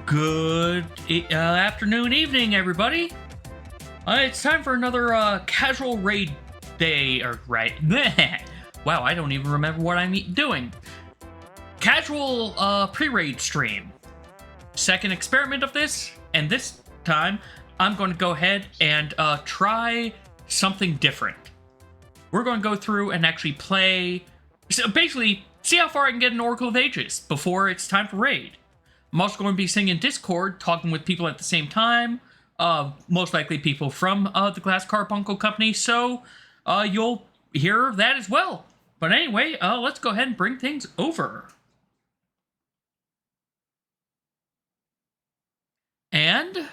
Good afternoon, evening, everybody. It's time for another casual raid day, or right. Wow, I don't even remember what I'm doing. Casual pre-raid stream. Second experiment of this, and this time I'm going to go ahead and try something different. We're going to go through and actually play, so basically, see how far I can get in Oracle of Ages before it's time for raid. I'm also going to be sitting in Discord, talking with people at the same time, most likely people from the Glass Carbuncle Company, so you'll hear that as well. But anyway, let's go ahead and bring things over. And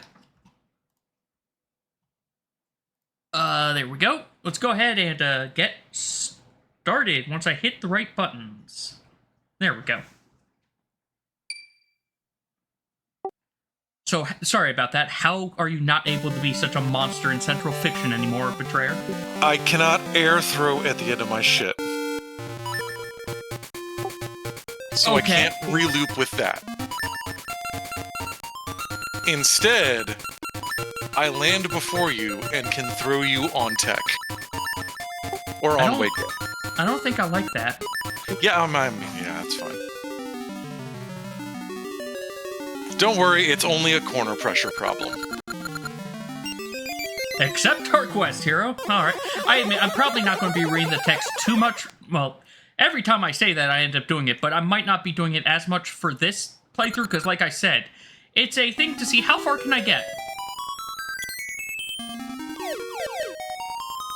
there we go. Let's go ahead and get started once I hit the right buttons. There we go. So, sorry about that. How are you not able to be such a monster in Central Fiction anymore, Betrayer? I cannot air throw at the end of my ship. So okay. I can't re-loop with that. Instead, I land before you and can throw you on tech. Or on Waco. I don't think I like that. Yeah, I mean, yeah, that's fine. Don't worry, it's only a corner pressure problem. Accept our request, hero. Alright. I admit, I'm probably not going to be reading the text too much. Well, every time I say that, I end up doing it, but I might not be doing it as much for this playthrough, because like I said, it's a thing to see how far can I get.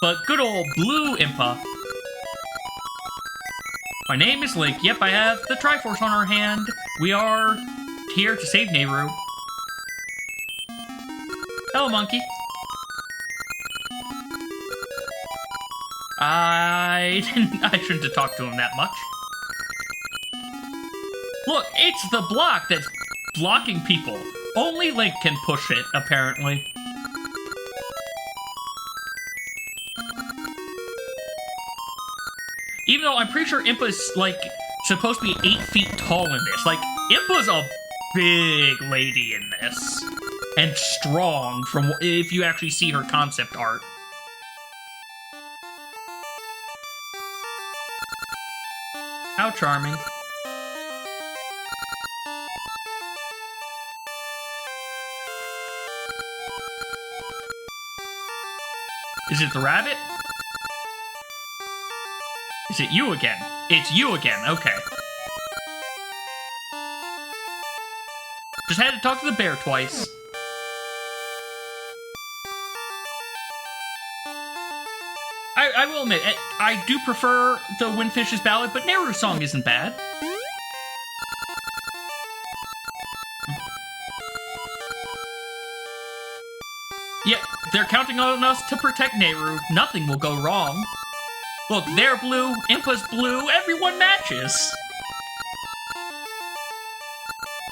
But good old Blue Impa. My name is Link. Yep, I have the Triforce on our hand. We are here to save Nehru. Hello, monkey. I shouldn't have talked to him that much. Look, it's the block that's blocking people. Only Link can push it, apparently. Even though I'm pretty sure Impa's, like, supposed to be 8 feet tall in this. Like, Impa's a big lady in this. And strong, from if you actually see her concept art. How charming. Is it the rabbit? Is it you again? It's you again, okay. Just had to talk to the bear twice. I will admit, I do prefer the Windfish's Ballad, but Nehru's song isn't bad. Yeah, they're counting on us to protect Nehru. Nothing will go wrong. Look, they're blue, Impa's blue, everyone matches.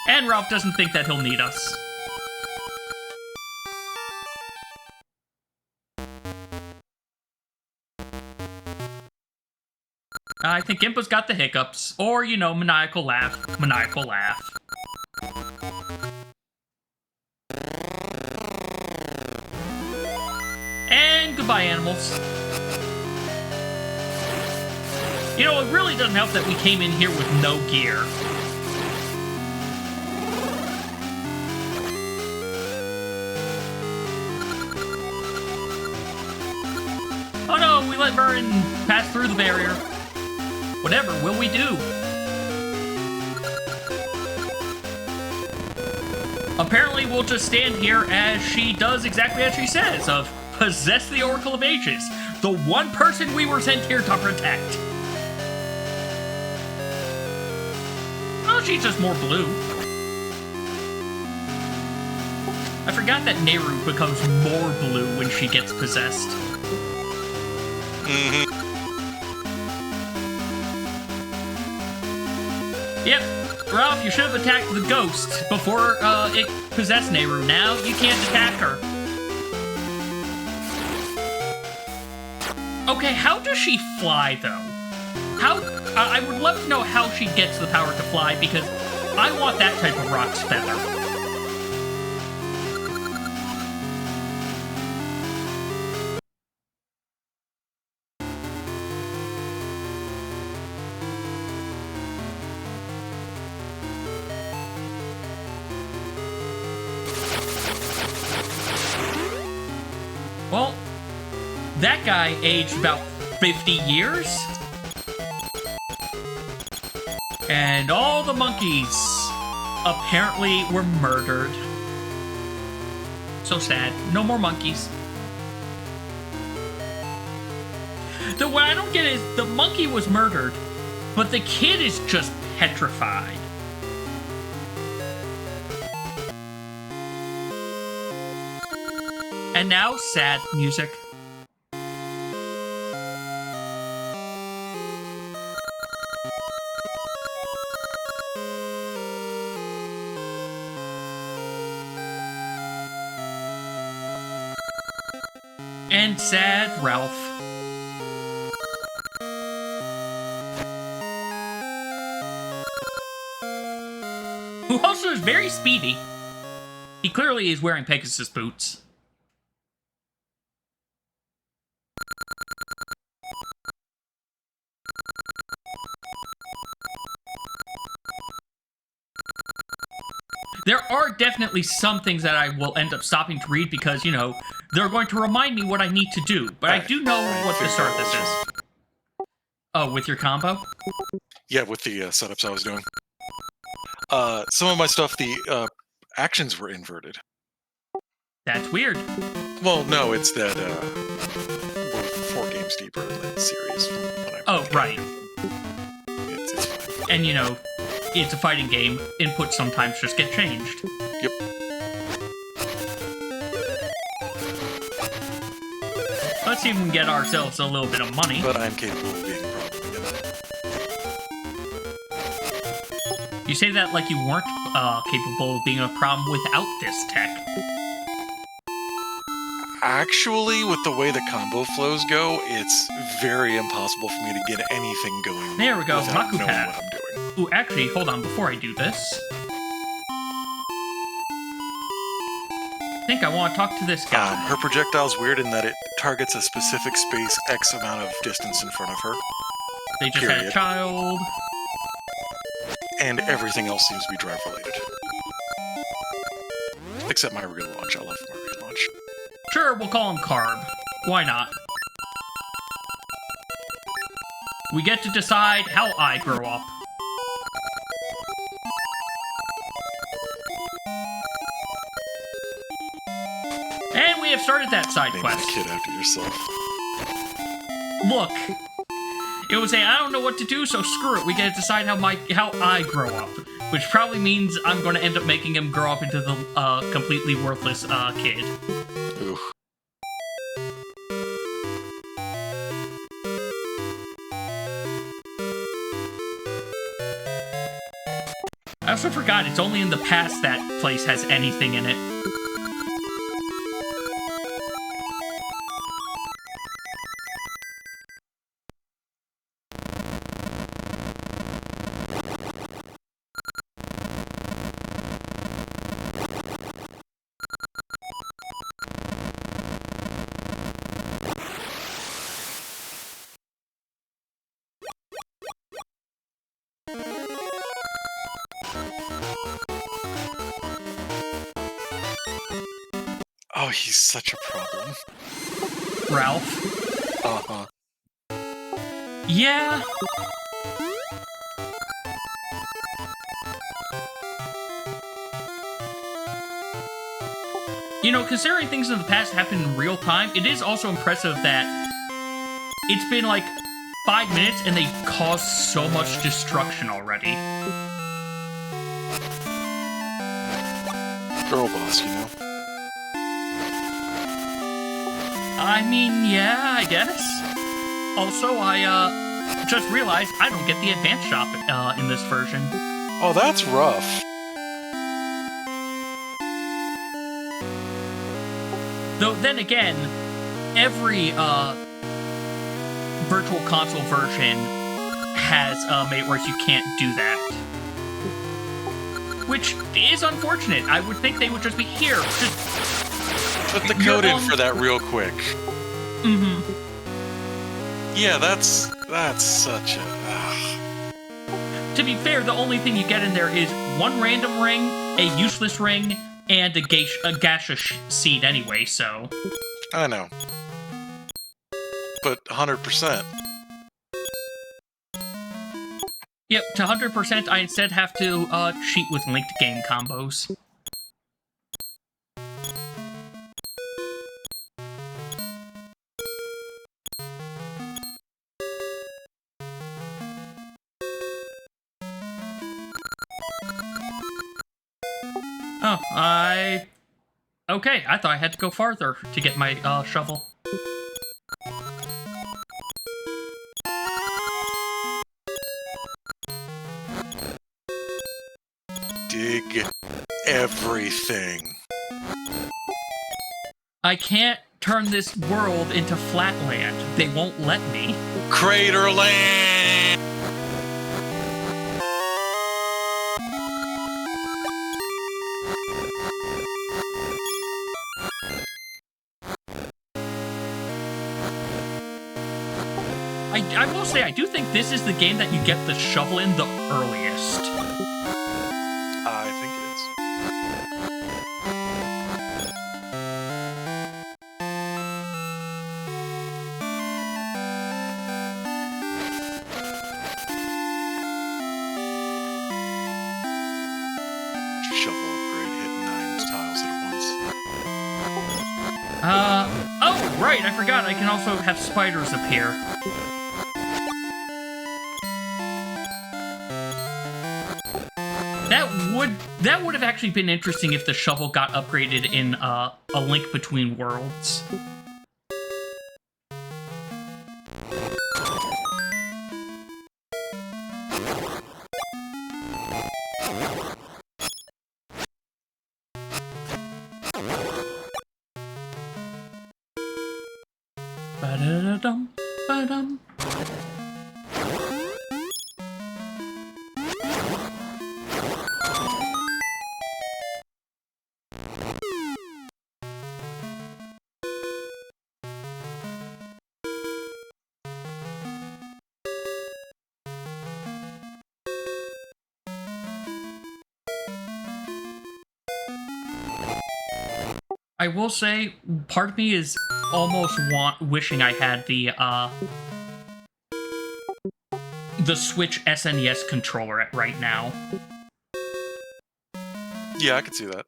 And Ralph doesn't think that he'll need us. I think Impa's got the hiccups. Or, you know, maniacal laugh. Maniacal laugh. And goodbye, animals. You know, it really doesn't help that we came in here with no gear. Oh no, we let Merrin pass through the barrier. Whatever will we do? Apparently we'll just stand here as she does exactly as she says, of possess the Oracle of Ages, the one person we were sent here to protect. Oh, she's just more blue. I forgot that Nehru becomes more blue when she gets possessed. Mm-hmm. Yep, Ralph, you should have attacked the ghost before it possessed Nehru. Now you can't attack her. Okay, how does she fly, though? How? I would love to know how she gets the power to fly, because I want that type of rock's feather. Well, that guy aged about 50 years. And all the monkeys apparently were murdered. So sad. No more monkeys. What I don't get is the monkey was murdered, but the kid is just petrified. And now, sad music. And sad Ralph. Who also is very speedy. He clearly is wearing Pegasus boots. There are definitely some things that I will end up stopping to read because, you know, they're going to remind me what I need to do. But I do know what the start of this is. Oh, with your combo? Yeah, with the setups I was doing. Some of my stuff, the actions were inverted. That's weird. Well, no, it's that we're 4 games deeper in that series. Oh, right. It's fine. And, you know, it's a fighting game. Inputs sometimes just get changed. Yep. Let's see if we can get ourselves a little bit of money. But I'm capable of being a problem again. You say that like you weren't capable of being a problem without this tech. Actually, with the way the combo flows go, it's very impossible for me to get anything going. There we go, without Maku knowing Pad. what I'm doing. Ooh, actually, hold on, before I do this. I think I want to talk to this guy. Her projectile's weird in that it targets a specific space X amount of distance in front of her. They just had a child. And everything else seems to be drive-related. Except my real launch. I love my real launch. Sure, we'll call him Carb. Why not? We get to decide how I grow up. And we have started that side Name quest. the kid after yourself. Look, it was saying I don't know what to do, so screw it. We get to decide how I grow up, which probably means I'm going to end up making him grow up into the completely worthless kid. Ooh. I also forgot it's only in the past that place has anything in it. Oh, he's such a problem. Ralph. Uh-huh. Yeah. You know, considering things in the past happen in real time, it is also impressive that it's been like 5 minutes and they caused so much destruction already. Girl boss, you know? I mean, yeah, I guess. Also, I just realized I don't get the advanced shop in this version. Oh, that's rough. Though, then again, every virtual console version has made it where you can't do that. Which is unfortunate. I would think they would just be here. Just Put the code in for that real quick. Mm-hmm. Yeah, that's such a... To be fair, the only thing you get in there is one random ring, a useless ring, and a gaseous seed anyway, so... I know. but 100%. Yep, to 100%, I instead have to cheat with linked game combos. Oh, okay, I thought I had to go farther to get my shovel. Dig everything. I can't turn this world into flatland. They won't let me. Craterland! I will say, I do think this is the game that you get the shovel in the earliest. I think it is. Shovel upgrade, hit 9 tiles at once. Oh, right, I forgot I can also have spiders appear. That would have actually been interesting if the shovel got upgraded in A Link Between Worlds. Ba-da-da-dum, ba-dum. I will say, part of me is almost wishing I had the Switch SNES controller right now. Yeah, I can see that.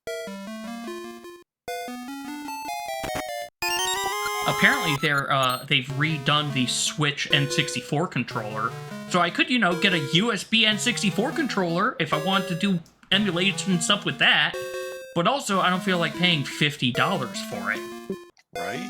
Apparently, they've redone the Switch N64 controller, so I could, get a USB N64 controller if I wanted to do emulation and stuff with that. But also, I don't feel like paying $50 for it. Right?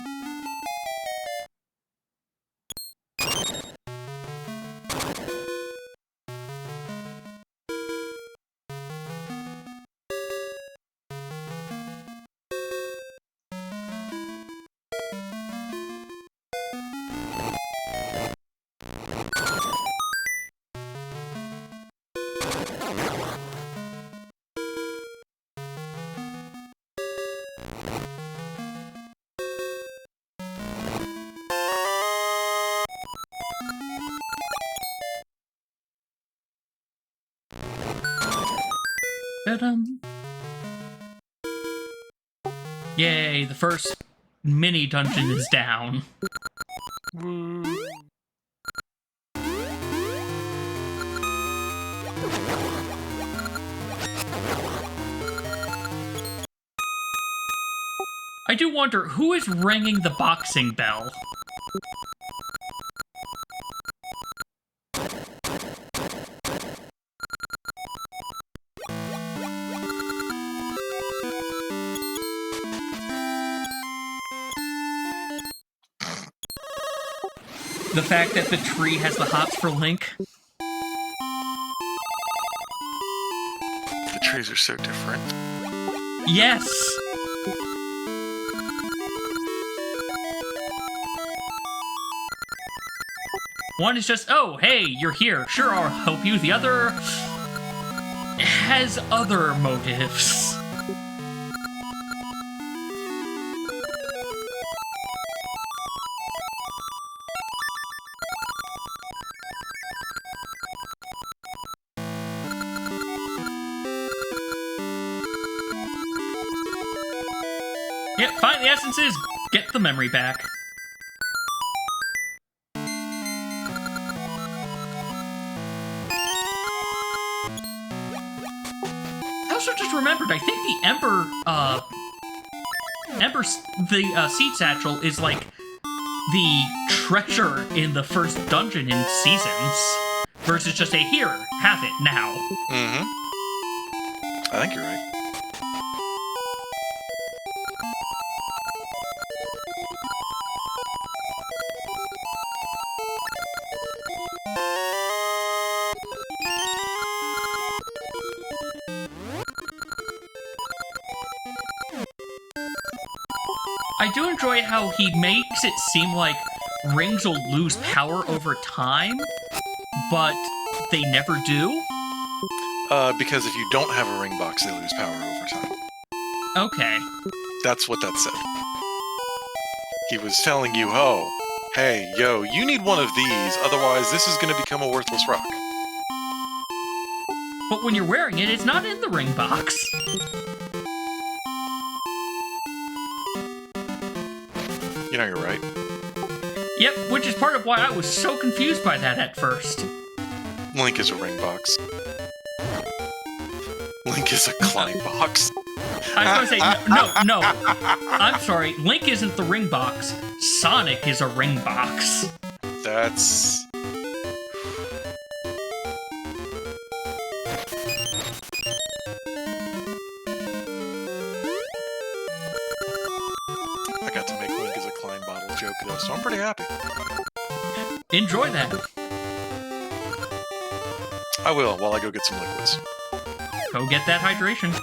Yay, the first mini dungeon is down. Woo. I do wonder, who is ringing the boxing bell? The fact that the tree has the hops for Link. The trees are so different. Yes! One is just, oh, hey, you're here. Sure, I'll help you. The other has other motives. Yep, find the essences, get the memory back. the seed satchel is like the treasure in the first dungeon in Seasons, versus just a here, have it now. Mm-hmm. I think you're right. I do enjoy how he makes it seem like rings will lose power over time, but they never do. Because if you don't have a ring box, they lose power over time. Okay. That's what that said. He was telling you, oh, hey, yo, you need one of these, otherwise this is going to become a worthless rock. But when you're wearing it, it's not in the ring box. You know, you're right. Yep, which is part of why I was so confused by that at first. Link is a ring box. Link is a Klein box. I was going to say, no. I'm sorry, Link isn't the ring box. Sonic is a ring box. That's... I got to make Link as a Klein bottle joke though, so I'm pretty happy. Enjoy that. I will, while I go get some liquids. Go get that hydration.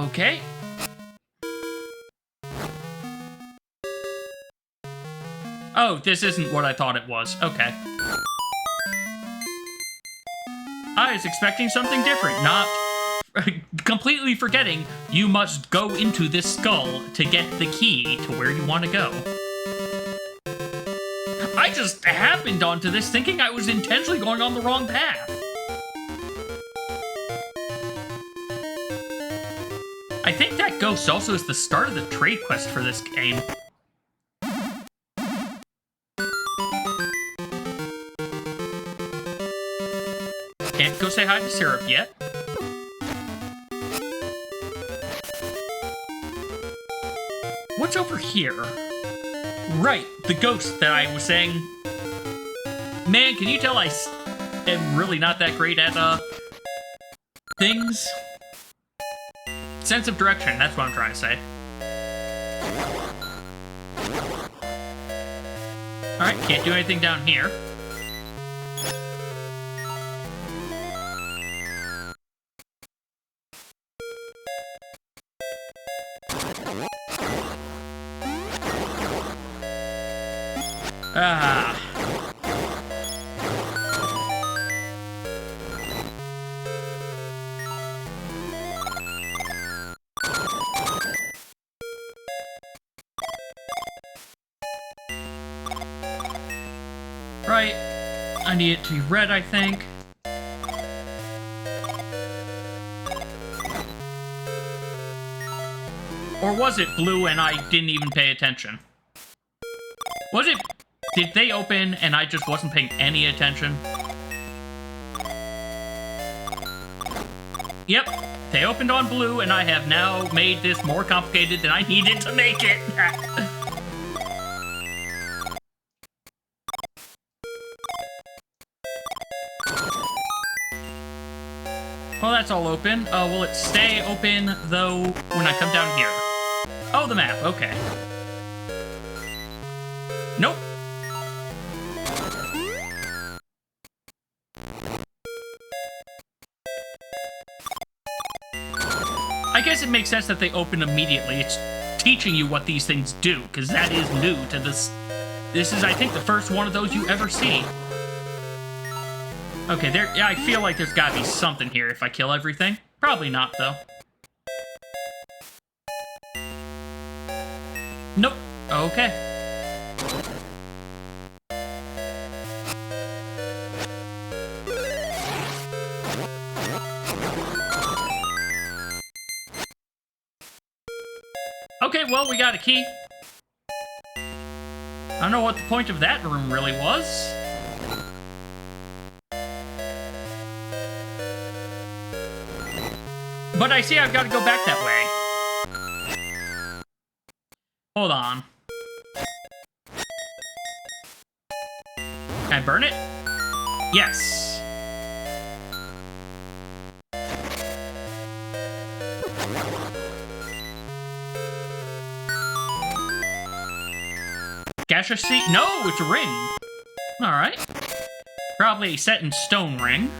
Okay. Oh, this isn't what I thought it was. Okay. I was expecting something different, not completely forgetting you must go into this skull to get the key to where you want to go. I just happened onto this thinking I was intentionally going on the wrong path. I think that ghost also is the start of the trade quest for this game. Can't go say hi to Syrup yet. What's over here? Right, the ghost that I was saying. Man, can you tell I am really not that great at, things? Sense of direction, that's what I'm trying to say. Alright, can't do anything down here. Ah. Right. I need it to be red, I think. Or was it blue and I didn't even pay attention? Was it... Did they open and I just wasn't paying any attention? Yep, they opened on blue and I have now made this more complicated than I needed to make it. Well, that's all open. Will it stay open, though, when I come down here? Oh, the map. Okay. Nope. I guess it makes sense that they open immediately. It's teaching you what these things do, because that is new to this. This is, I think, the first one of those you ever see. Okay, there. Yeah, I feel like there's gotta be something here if I kill everything. Probably not, though. Nope. Okay. Okay, well, we got a key. I don't know what the point of that room really was. But I see I've got to go back that way. Hold on. Can I burn it? Yes. Gaseous seat? No, it's a ring. Alright. Probably a set in stone ring.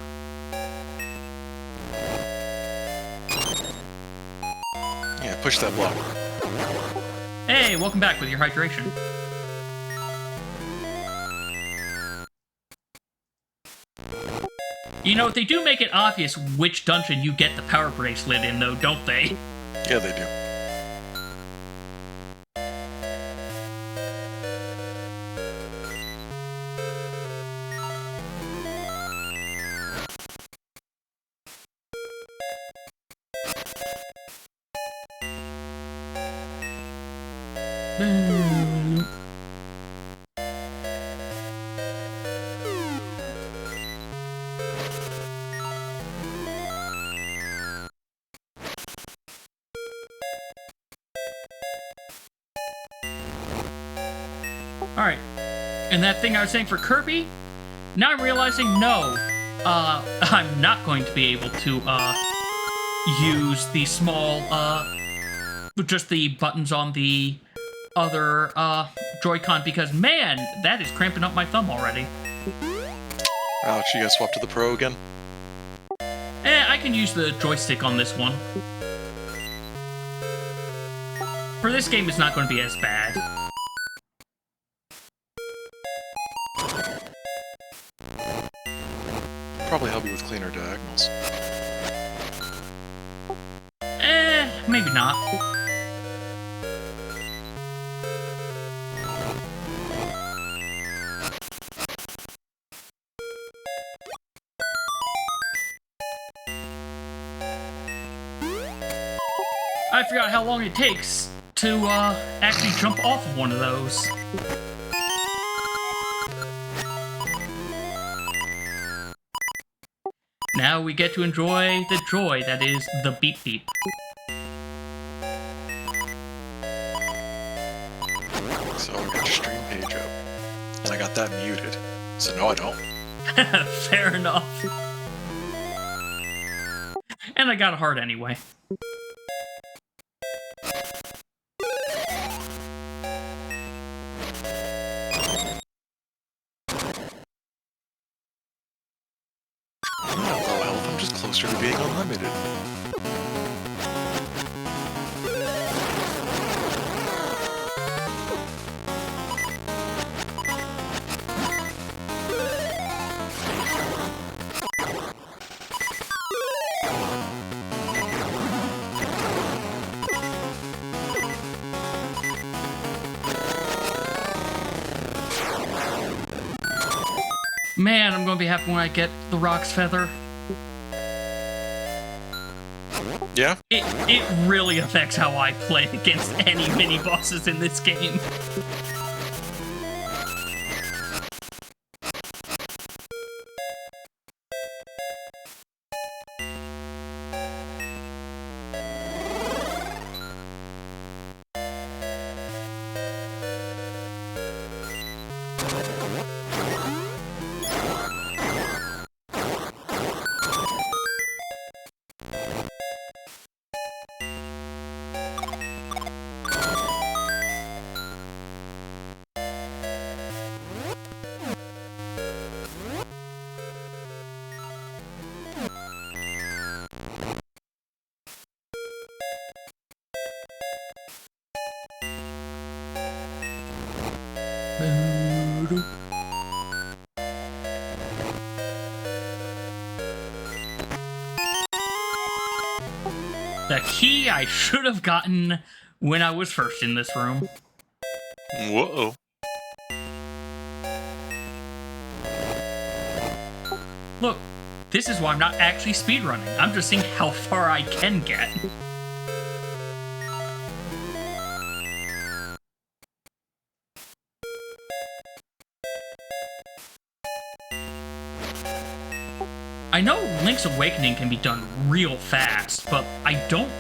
Yeah, push that block. Hey, welcome back with your hydration. You know, they do make it obvious which dungeon you get the power bracelet in, though, don't they? Yeah, they do. Alright. And that thing I was saying for Kirby? Now I'm realizing, no. I'm not going to be able to, use the small, just the buttons on the other, Joy-Con because, man, that is cramping up my thumb already. Ouch, you guys swap to the Pro again? I can use the joystick on this one. For this game, it's not going to be as bad. Probably help you with cleaner diagonals. Maybe not. I forgot how long it takes to, actually jump off of one of those. Now we get to enjoy the joy that is the beep beep. So I got your stream page up. And I got that muted. So no, I don't. Fair enough. And I got a heart anyway. I'm just closer to being unlimited. Man, I'm gonna be happy when I get the Rock's Feather. Yeah? It really affects how I play against any mini-bosses in this game. The key I should have gotten when I was first in this room. Whoa. Look, this is why I'm not actually speedrunning. I'm just seeing how far I can get. I know Link's Awakening can be done real fast, but I don't...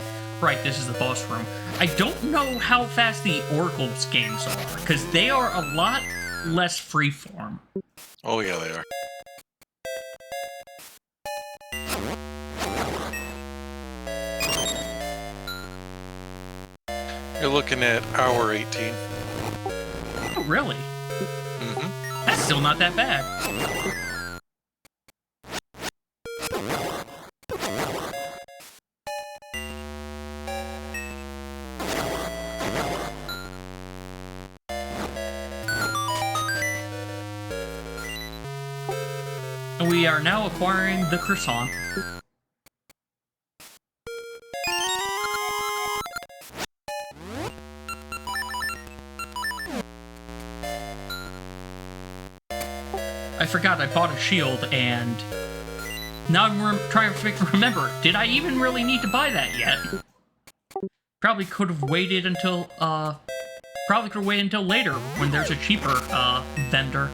Right, this is the boss room. I don't know how fast the Oracle's games are, because they are a lot less freeform. Oh yeah, they are. You're looking at hour 18. Oh, really? Mm-hmm. That's still not that bad. We are now acquiring the croissant. I forgot I bought a shield, and now I'm trying to remember, did I even really need to buy that yet? Probably could have waited until, later, when there's a cheaper, vendor.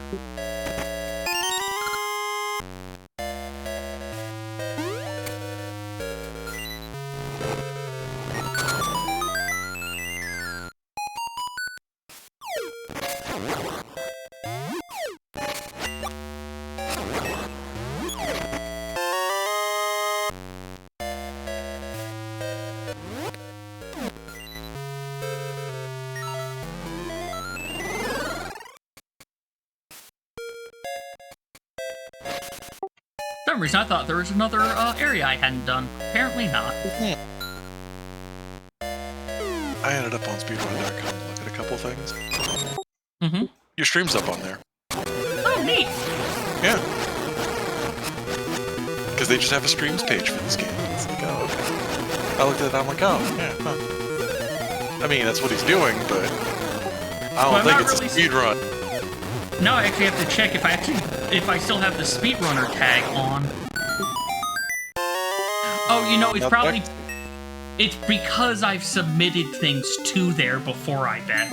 For some reason, I thought there was another area I hadn't done. Apparently not. I ended up on speedrun.com to look at a couple things. Mm-hmm. Your stream's up on there. Oh, neat! Yeah. Because they just have a streams page for this game. It's like, oh, okay. I looked at it, I'm like, oh, yeah, huh. I mean, that's what he's doing, but I don't think it's a speedrun. Now I actually have to check if I still have the speedrunner tag on. Oh, you know, it's because I've submitted things to there before, I bet.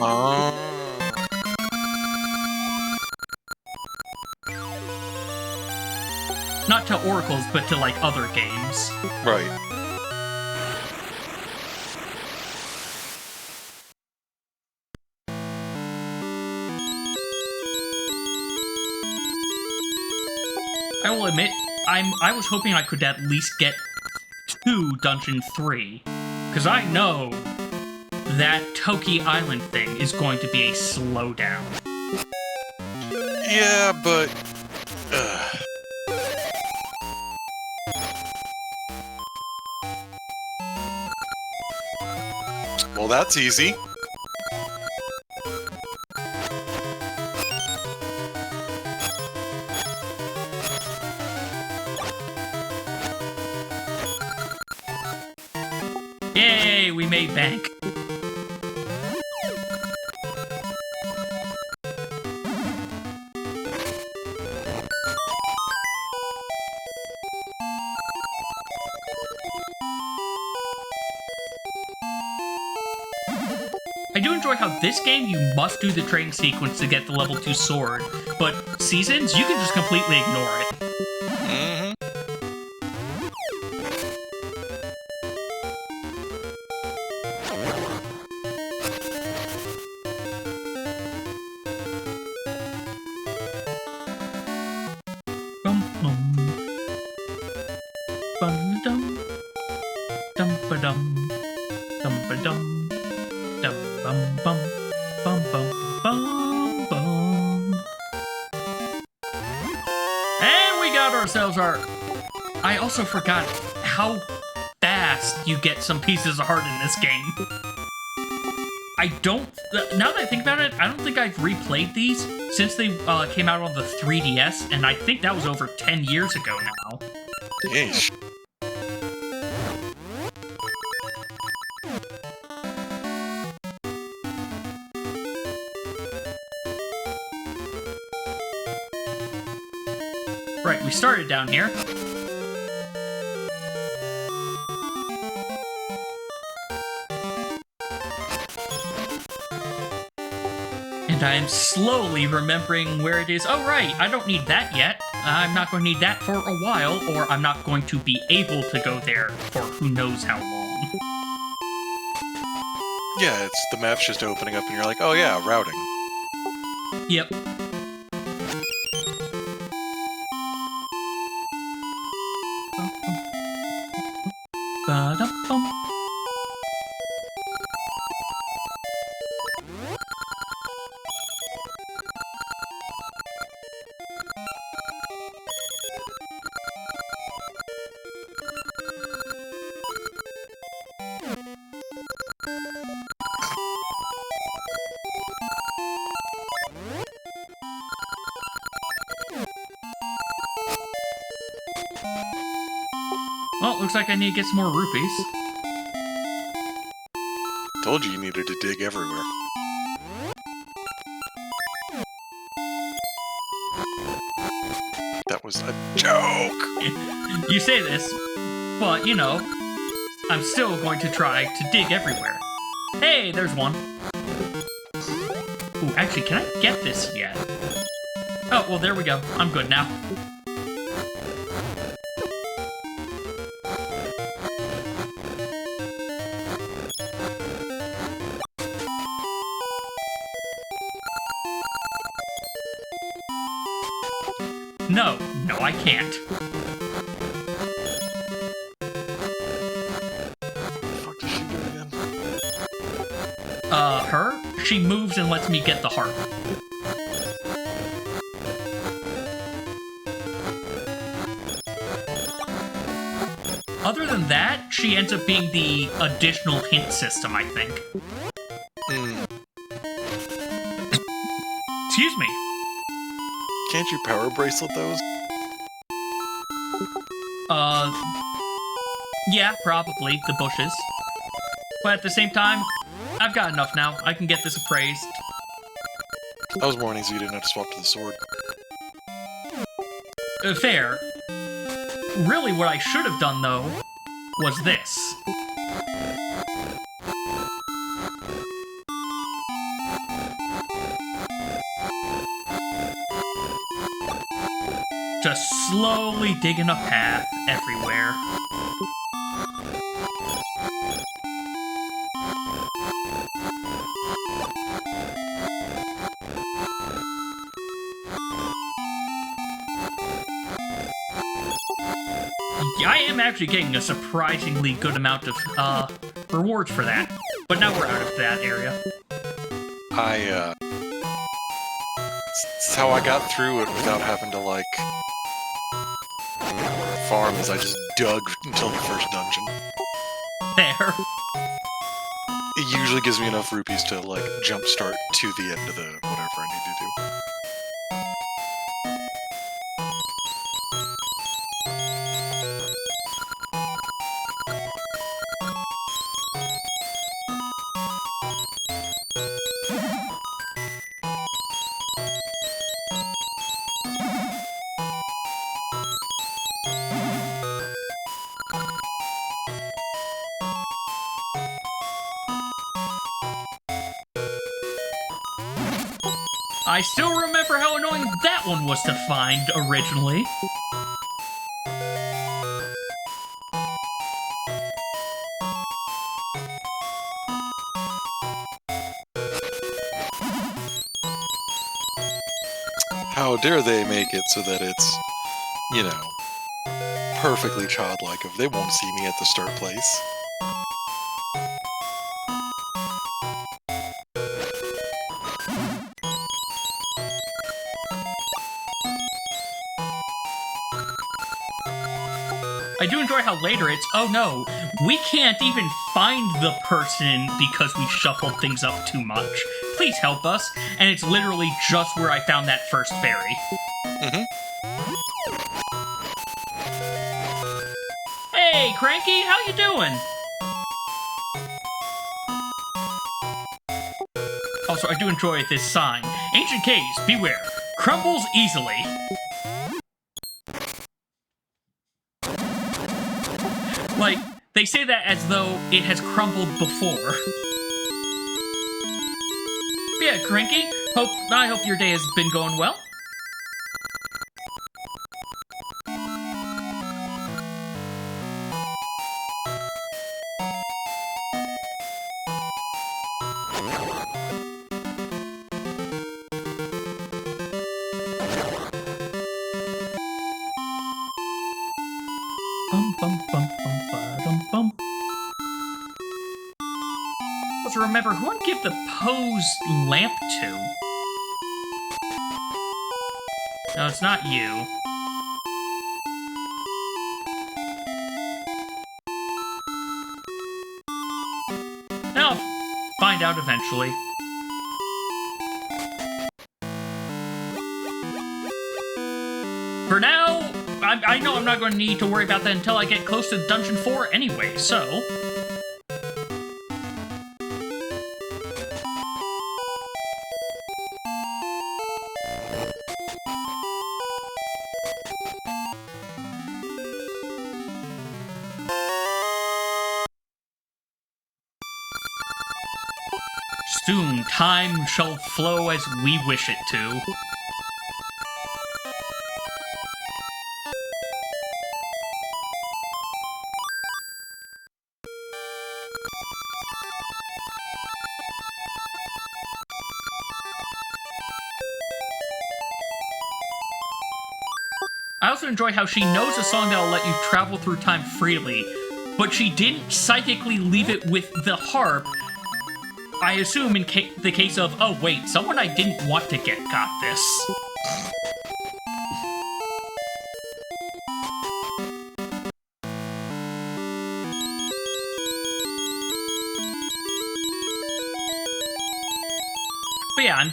Not to Oracles, but to, like, other games. Right. I will admit, I was hoping I could at least get to Dungeon 3, because I know that Toki Island thing is going to be a slowdown. Yeah, but... Well, that's easy. Yay, we made bank. I do enjoy how this game you must do the training sequence to get the level 2 sword, but Seasons, you can just completely ignore it. Mm-hmm. Bum-dum. Dum-ba-dum. Dum-ba-dum. Dum-bum-bum. Bum-bum-bum-bum. And we got ourselves our... I also forgot how fast you get some pieces of heart in this game. I don't... Now that I think about it, I don't think I've replayed these since they came out on the 3DS, and I think that was over 10 years ago now. Yeesh. Right, we started down here. And I am slowly remembering where it is. Oh, right, I don't need that yet. I'm not going to need that for a while, or I'm not going to be able to go there for who knows how long. Yeah, it's the map's just opening up and you're like, oh yeah, routing. Yep. Ba-dum-bum. Well, looks like I need to get some more rupees. Told you needed to dig everywhere. That was a joke! You say this, but, you know, I'm still going to try to dig everywhere. Hey, there's one. Ooh, actually, can I get this yet? Oh, well, there we go. I'm good now. No, I can't. What the fuck does she do again? Her? She moves and lets me get the heart. Other than that, she ends up being the additional hint system, I think. Excuse me. Can't you power bracelet those? Yeah, probably, the bushes. But at the same time, I've got enough now. I can get this appraised. I was warning you didn't have to swap to the sword. Fair. Really, what I should have done, though, was this. Just slowly digging a path everywhere. I am actually getting a surprisingly good amount of rewards for that. But now we're out of that area. It's how I got through it without having to, like, farm, is I just dug until the first dungeon. There. It usually gives me enough rupees to, like, jumpstart to the end of the whatever I need to do. I still remember how annoying that one was to find originally. How dare they make it so that it's, you know, perfectly childlike of they won't see me at the start place. I do enjoy how later it's, oh no, we can't even find the person because we shuffled things up too much. Please help us. And it's literally just where I found that first fairy. Mm-hmm. Hey, Cranky, how you doing? Also, I do enjoy this sign. Ancient caves, beware. Crumbles easily. Like, they say that as though it has crumbled before. Yeah, Cranky, I hope your day has been going well. Bum bum bum bum ba-dum bum. Also remember, who I'd give the pose lamp to? No, it's not you. I'll find out eventually. For now, I know I'm not going to need to worry about that until I get close to Dungeon 4 anyway, so... Soon, time shall flow as we wish it to. I also enjoy how she knows a song that'll let you travel through time freely, but she didn't psychically leave it with the harp. I assume in the case of, oh wait, someone I didn't want to get got this. But yeah,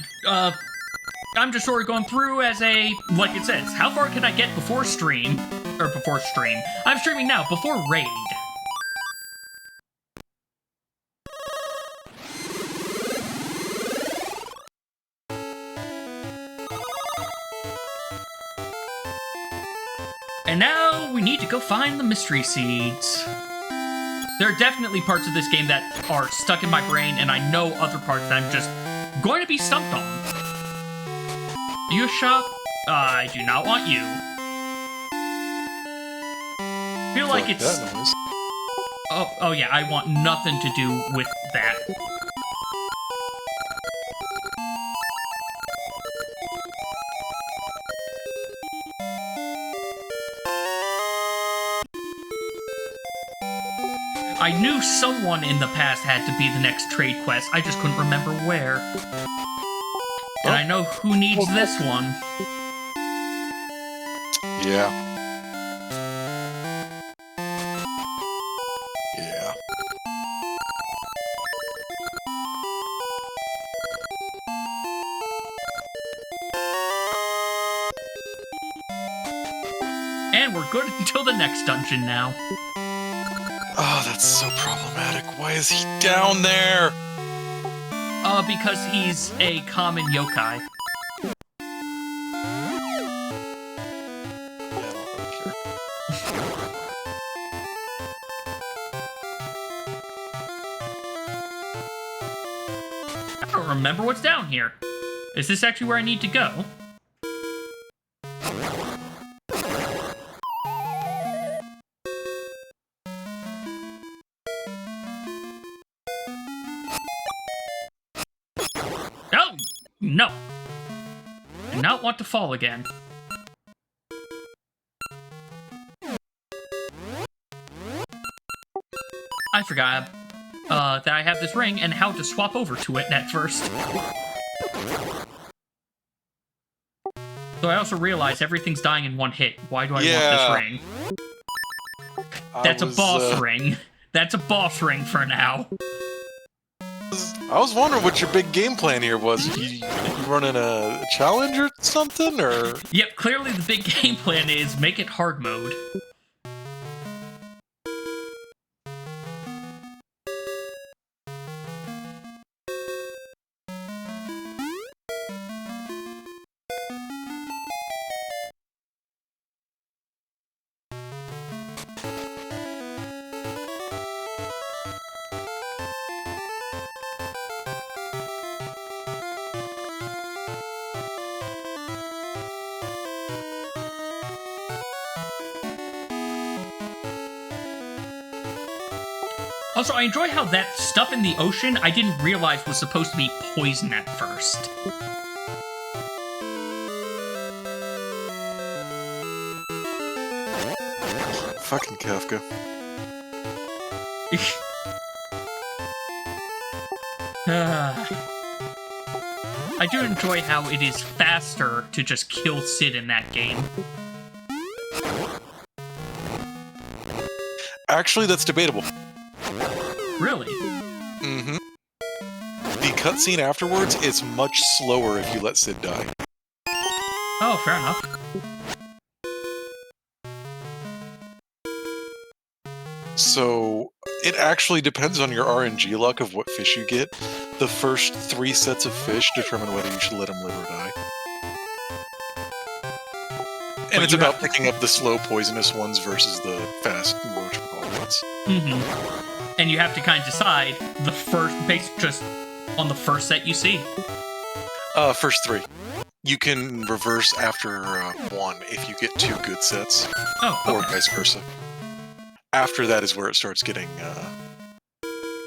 I'm just sort of going through as a, like it says, how far can I get before stream? Or before stream. I'm streaming now, before raid. And now we need to go find the mystery seeds. There are definitely parts of this game that are stuck in my brain, and I know other parts that I'm just going to be stumped on. You shop? I do not want you. Feel like it's... Oh yeah, I want nothing to do with that. I knew someone in the past had to be the next trade quest, I just couldn't remember where. And I know who needs this one. Yeah. Yeah. And we're good until the next dungeon now. Oh, that's so problematic. Why is he down there? Because he's a common yokai. Yeah, I don't really care. I don't remember what's down here. Is this actually where I need to go? Oh! No! I do not want to fall again. I forgot that I have this ring and how to swap over to it at first. So I also realized everything's dying in one hit. Why do I want this ring? That's a boss ring. That's a boss ring for now. I was wondering what your big game plan here was. You running a challenge or something, or? Yep, clearly the big game plan is make it hard mode. Also, I enjoy how that stuff in the ocean I didn't realize was supposed to be poison at first. Fucking Kafka. I do enjoy how it is faster to just kill Sid in that game. Actually, that's debatable. Really? Mm-hmm. The cutscene afterwards is much slower if you let Sid die. Oh, fair enough. So, it actually depends on your RNG luck of what fish you get. The first 3 sets of fish determine whether you should let him live or die. And it's about picking up the slow, poisonous ones versus the fast, whatchamacallit ones. Mm-hmm. And you have to kind of decide the first, based just on the first set you see. First 3. You can reverse after 1 if you get 2 good sets. Oh, okay. Or vice versa. After that is where it starts getting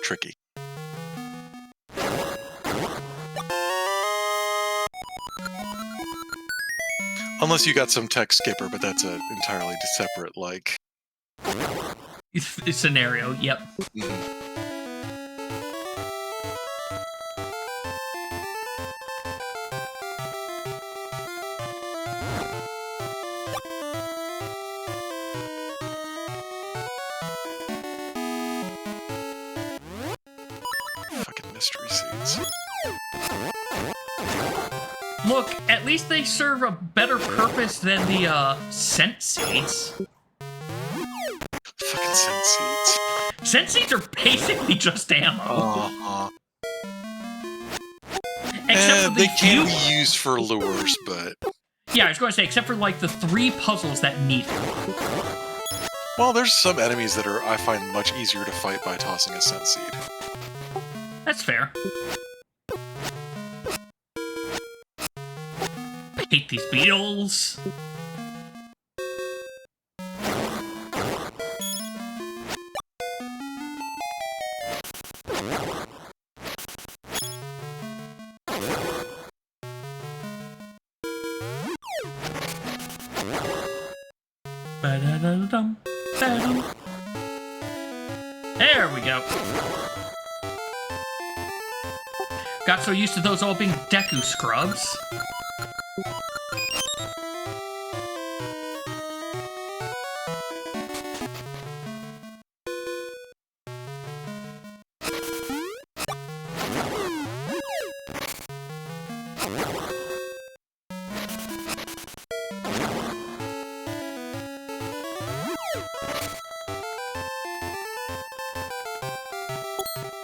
tricky. Unless you got some tech skipper, but that's an entirely separate, like... Scenario, yep. Mm-hmm. Fucking mystery seeds. Look, at least they serve a better purpose than the, scent seeds. Fucking scent seeds. Scent seeds are basically just ammo. Uh-huh. Except for the they can be used for lures, but... Yeah, I was going to say, except for, like, the 3 puzzles that need them. Well, there's some enemies that are, I find, much easier to fight by tossing a scent seed. That's fair. I hate these beetles. Ba-da-da-dum, ba-dum. There we go. Got so used to those all being Deku scrubs.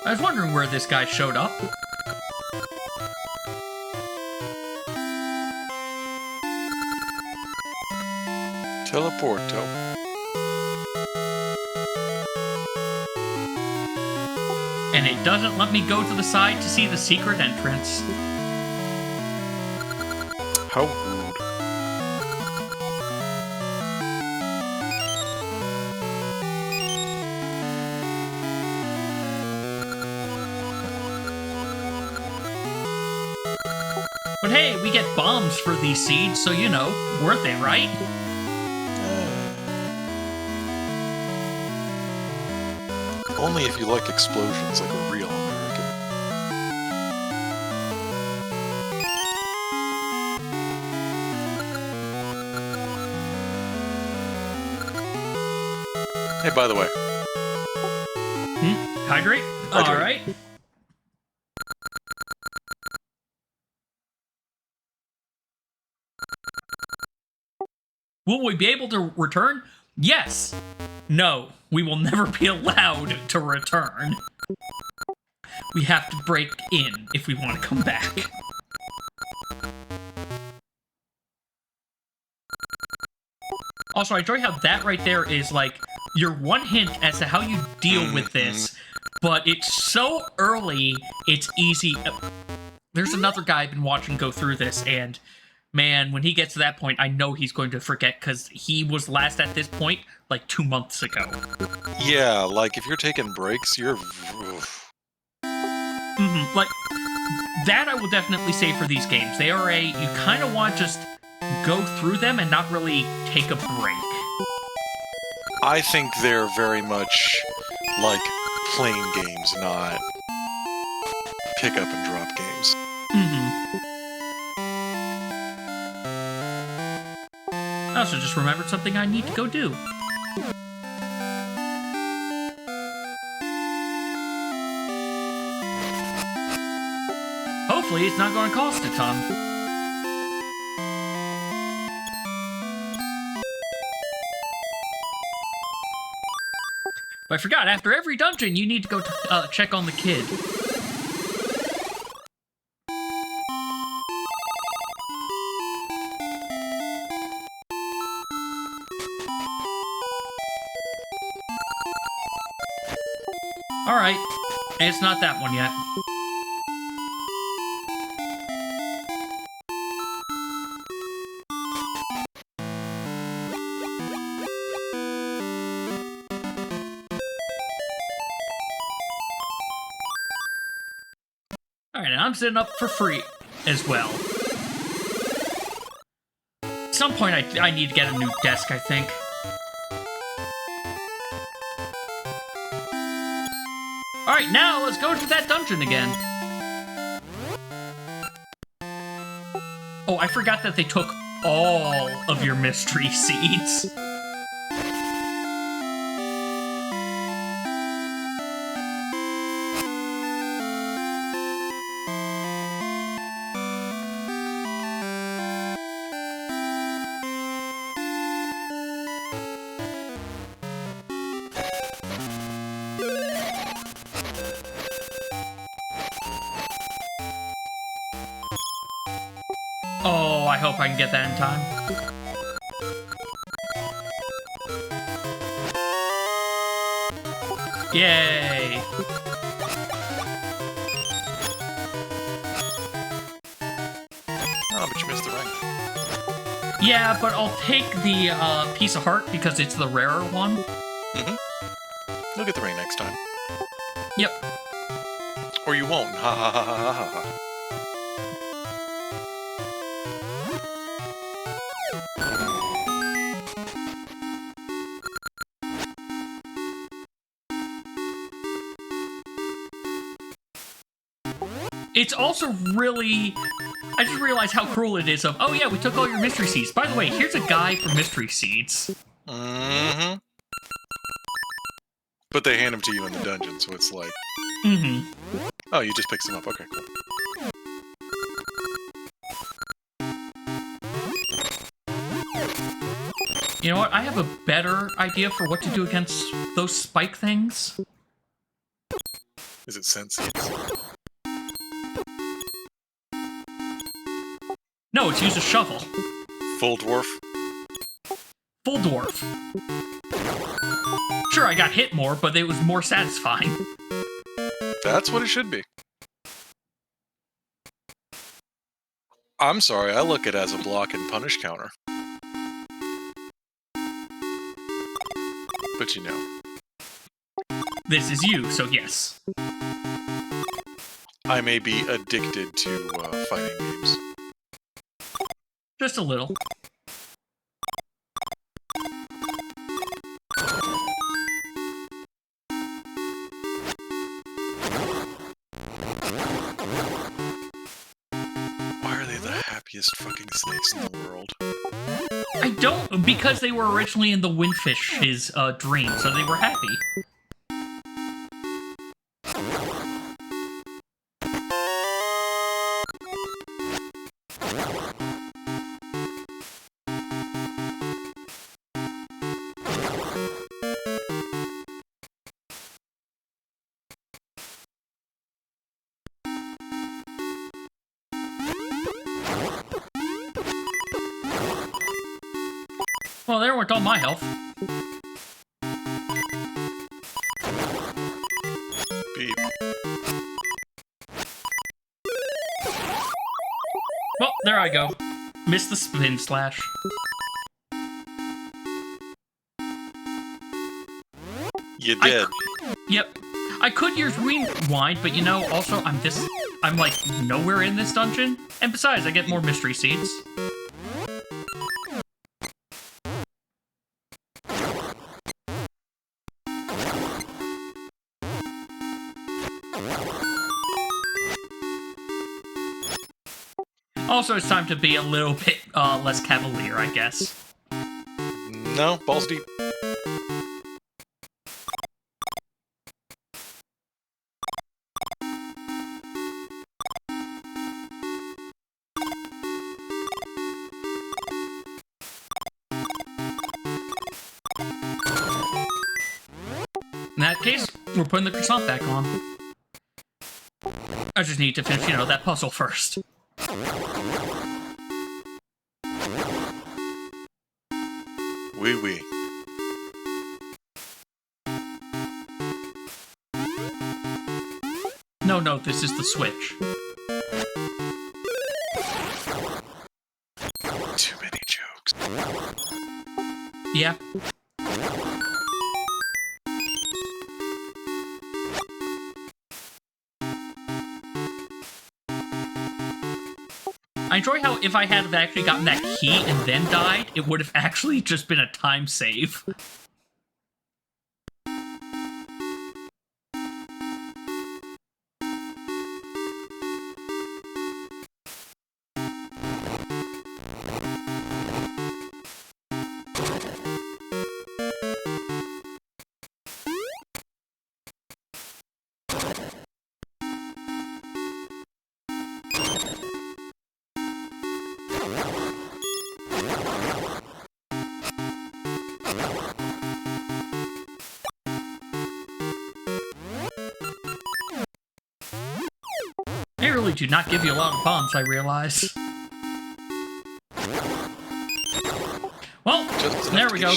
I was wondering where this guy showed up. Teleporto. And it doesn't let me go to the side to see the secret entrance. How rude. But hey, we get bombs for these seeds, so you know, worth it, right? Only if you like explosions like a real American. Hey, by the way. Hydrate? Alright. Will we be able to return? Yes. No, we will never be allowed to return. We have to break in if we want to come back. Also, I enjoy how that right there is like your one hint as to how you deal with this, but it's so early, it's easy. There's another guy I've been watching go through this, and Man, when he gets to that point, I know he's going to forget because he was last at this point like 2 months ago. Yeah, like if you're taking breaks, you're. Like, that I will definitely say for these games. They are you kind of want to just go through them and not really take a break. I think they're very much like playing games, not pick up and drop games. I also just remembered something I need to go do. Hopefully it's not going to cost a ton. But I forgot, after every dungeon, you need to go check on the kid. Alright, it's not that one yet. Alright, and I'm setting up for free as well. At some point, I need to get a new desk, I think. Alright, now let's go to that dungeon again. Oh, I forgot that they took all of your mystery seeds. Oh, I hope I can get that in time. Yay! Oh, but you missed the ring. Yeah, but I'll take the piece of heart because it's the rarer one. You'll get the ring next time. Yep. Or you won't. Ha ha ha ha ha ha. It's also really... I just realized how cruel it is of, oh yeah, we took all your mystery seeds. By the way, here's a guy for mystery seeds. But they hand them to you in the dungeon, so it's like... Oh, you just picked them up. Okay, cool. You know what? I have a better idea for what to do against those spike things. Is it sense seeds? No, it's use a shovel. Full dwarf? Full dwarf. Sure, I got hit more, but it was more satisfying. That's what it should be. I'm sorry, I look at it as a block and punish counter. But you know. This is you, so yes. I may be addicted to fighting games. Just a little. Why are they the happiest fucking snakes in the world? I don't, because they were originally in the Windfish's dream, so they were happy. Well, there went all my health. Beep. Well, there I go. Missed the spin slash. You did. Yep. I could use rewind, but you know, also I'm like nowhere in this dungeon. And besides, I get more mystery seeds. Also, it's time to be a little bit less cavalier, I guess. No, balls deep. In that case, we're putting the croissant back on. I just need to finish, you know, that puzzle first. Wee wee. No, this is the switch. Too many jokes. Yeah. I enjoy how if I had actually gotten that key and then died, it would have actually just been a time save. They really do not give you a lot of bombs, I realize. Well, there we go.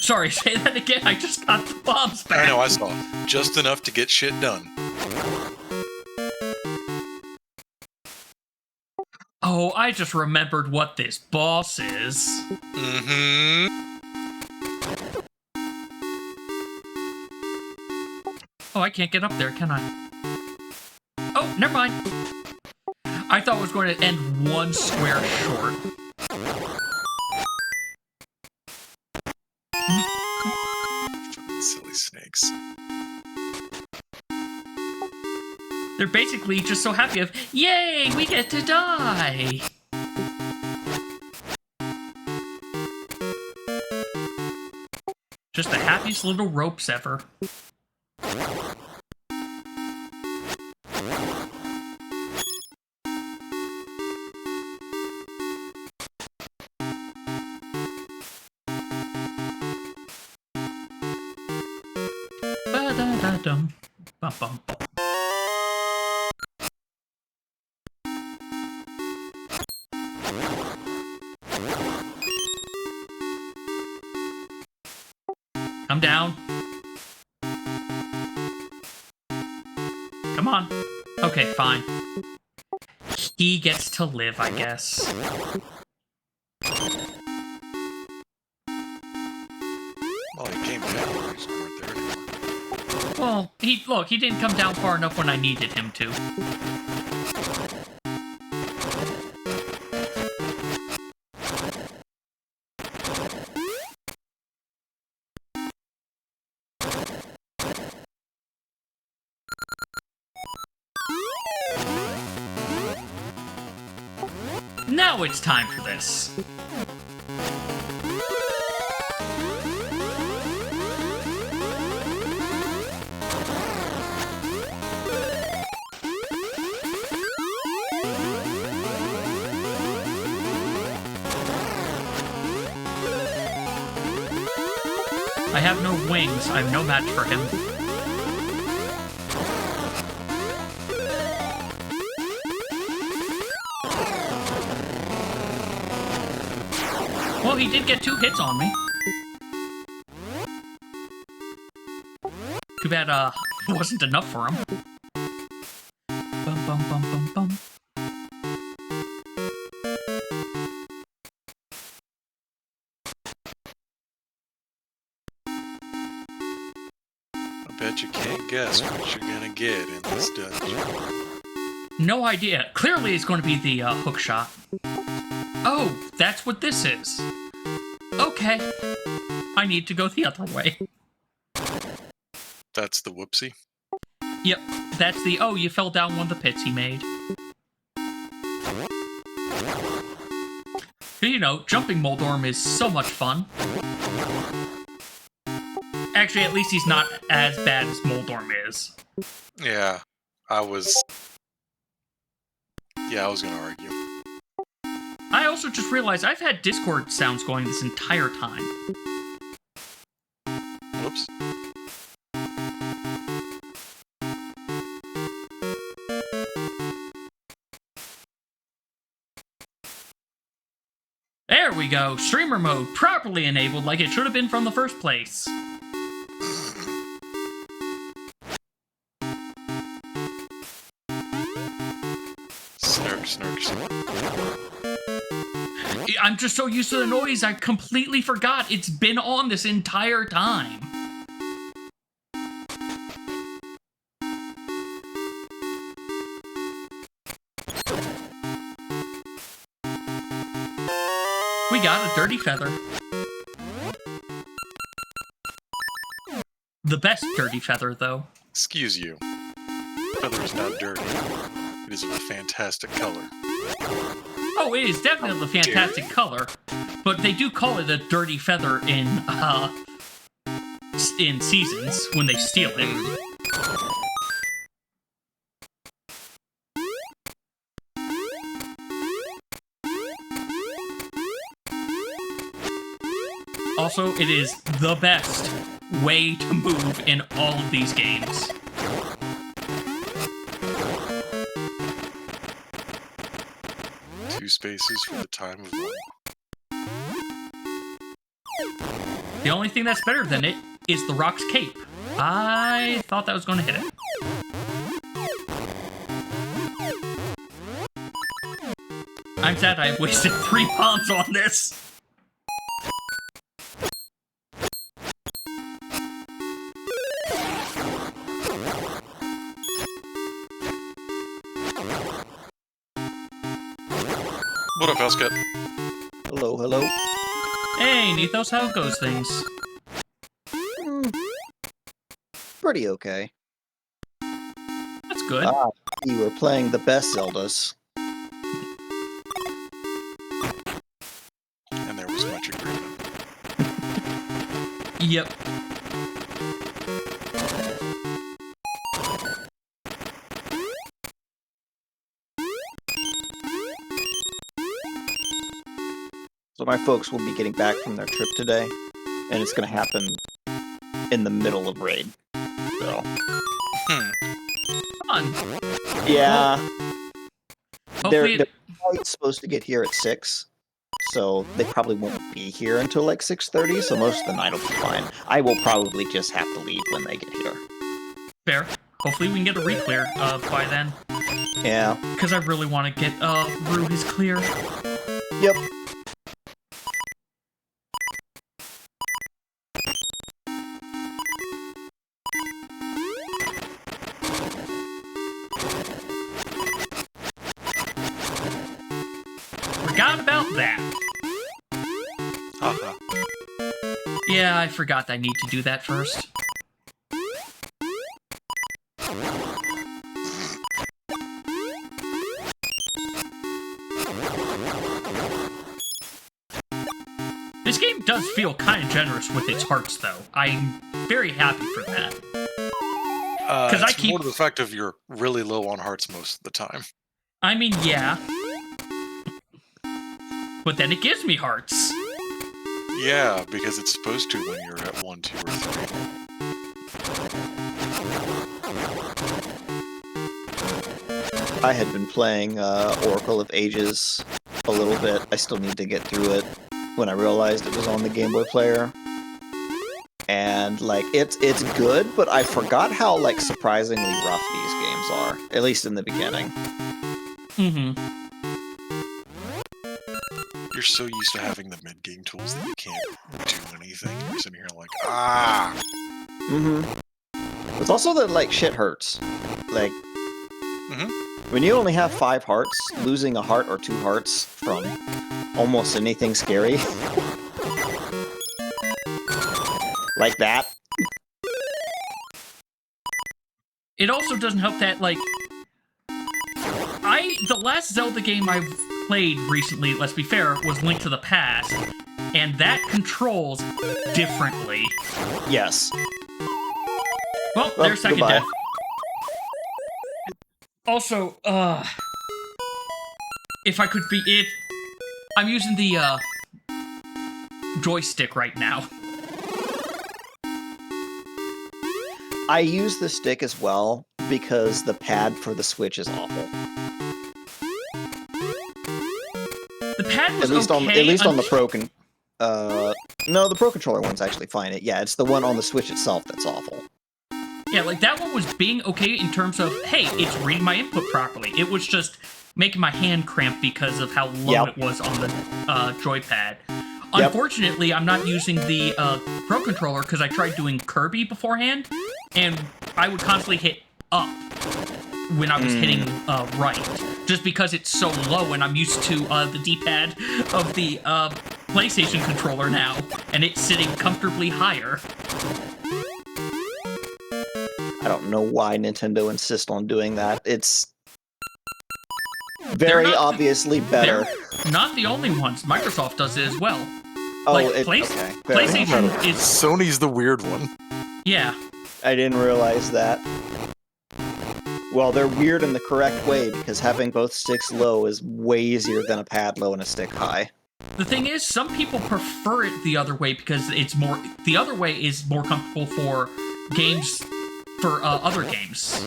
Sorry, say that again. I just got the bombs back. I know, I saw. Just enough to get shit done. Oh, I just remembered what this boss is. Mm-hmm. Oh, I can't get up there, can I? Oh, never mind. I thought it was going to end one square short. Silly snakes. They're basically just so happy of, yay, we get to die! Just the happiest little ropes ever. Ba-da-da-dum. Bum-bum. I'm down. Come on. Okay, fine. He gets to live, I guess. Well, he came down. He just weren't there anymore. Well, he didn't come down far enough when I needed him to. Now it's time for this. I have no wings. I'm no match for him. Well, he did get 2 hits on me. Too bad, it wasn't enough for him. Bum, bum, bum, bum, bum. guess what you're gonna get in this dungeon. No idea. Clearly it's going to be the hook shot. Oh, that's what this is. Okay. I need to go the other way. That's the whoopsie. Yep, that's the, oh, you fell down one of the pits he made. You know, jumping Moldorm is so much fun. Actually, at least he's not as bad as Moldorm is. Yeah, I was gonna argue. I also just realized I've had Discord sounds going this entire time. Whoops. There we go. Streamer mode properly enabled like it should have been from the first place. Snurk, snurk, snurk. I'm just so used to the noise, I completely forgot it's been on this entire time. We got a dirty feather. The best dirty feather, though. Excuse you. Feather is not dirty. It is of a fantastic color. Oh, it is definitely a fantastic color, but they do call it a dirty feather in seasons when they steal it. Also, it is the best way to move in all of these games. Two spaces for the time of one. The only thing that's better than it is the Rock's Cape. I thought that was going to hit it. I'm sad I wasted 3 bombs on this. What up, Hellscat? Hello, hello. Hey, Nethos, how goes things? Pretty okay. That's good. You were playing the best Zeldas. And there was much agreement. Yep. So my folks will be getting back from their trip today, and it's going to happen in the middle of Raid. So. Fun. Yeah. Hopefully They're probably supposed to get here at 6, so they probably won't be here until like 6:30, so most of the night will be fine. I will probably just have to leave when they get here. fair. Hopefully we can get a re-clear by then. Yeah. Because I really want to get Rue his clear. Yep. Forgot about that. Haha. Yeah, I forgot I need to do that first. This game does feel kind of generous with its hearts, though. I'm very happy for that. It's I keep- more to the fact of you're really low on hearts most of the time. I mean, yeah. But then it gives me hearts. Yeah, because it's supposed to when you're at 1, 2, or 3. I had been playing Oracle of Ages a little bit. I still need to get through it when I realized it was on the Game Boy player. And like it's good, but I forgot how like surprisingly rough these games are, at least in the beginning. Mm-hmm. You're so used to having the mid-game tools that you can't do anything. You're sitting here like, ah! Mm-hmm. It's also that, like, shit hurts. Like, when you only have 5 hearts, losing a heart or 2 hearts from almost anything scary, like that. It also doesn't help that, like, the last Zelda game I've played recently, let's be fair, was Link to the Past, and that controls differently. Yes. Well, there's second goodbye. death. Also, if I'm using the, joystick right now. I use the stick as well because the pad for the Switch is awful. The pad was At least okay on the Pro no, the Pro Controller one's actually fine. Yeah, it's the one on the Switch itself that's awful. Yeah, like, that one was being okay in terms of, hey, it's reading my input properly. It was just making my hand cramp because of how low it was on the joypad. Unfortunately, I'm not using the Pro Controller because I tried doing Kirby beforehand, and I would constantly hit up when I was hitting right, just because it's so low, and I'm used to the D-pad of the PlayStation controller now, and it's sitting comfortably higher. I don't know why Nintendo insists on doing that. It's very obviously better. They're not the only ones. Microsoft does it as well. Oh, like, okay. PlayStation is... Sony's the weird one. Yeah. I didn't realize that. Well, they're weird in the correct way, because having both sticks low is way easier than a pad low and a stick high. The thing is, some people prefer it the other way because it's more... The other way is more comfortable for games... For other games.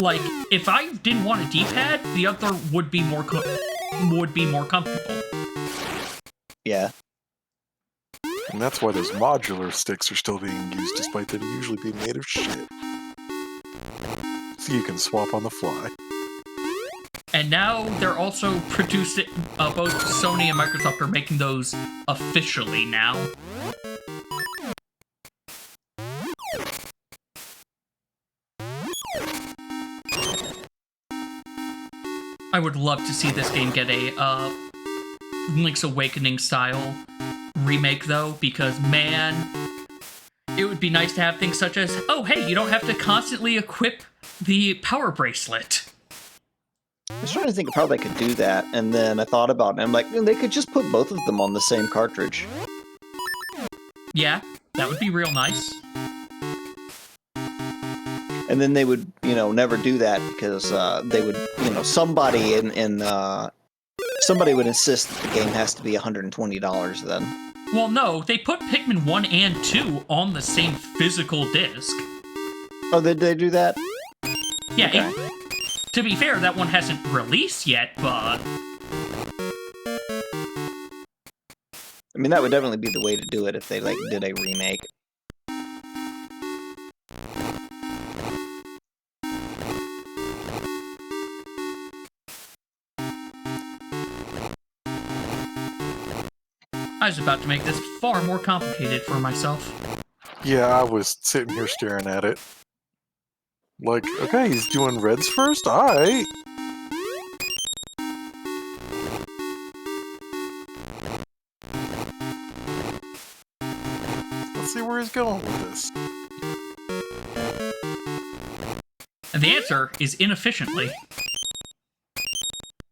Like, if I didn't want a D-pad, the other would be more comfortable. Yeah. And that's why those modular sticks are still being used, despite them usually being made of shit. So you can swap on the fly. And now they're also producing... both Sony and Microsoft are making those officially now. I would love to see this game get a Link's Awakening style remake, though, because, man, it would be nice to have things such as, oh, hey, you don't have to constantly equip the power bracelet. I was trying to think of how they could do that, and then I thought about it, and I'm like, they could just put both of them on the same cartridge. Yeah, that would be real nice. And then they would, never do that because they would, somebody somebody would insist that the game has to be $120 then. Well, no, they put Pikmin 1 and 2 on the same physical disc. Oh, did they do that? Yeah, okay. To be fair, that one hasn't released yet, but... I mean, that would definitely be the way to do it if they, did a remake. I was about to make this far more complicated for myself. Yeah, I was sitting here staring at it. Like, okay, he's doing reds first? Alright. Let's see where he's going with this. And the answer is inefficiently.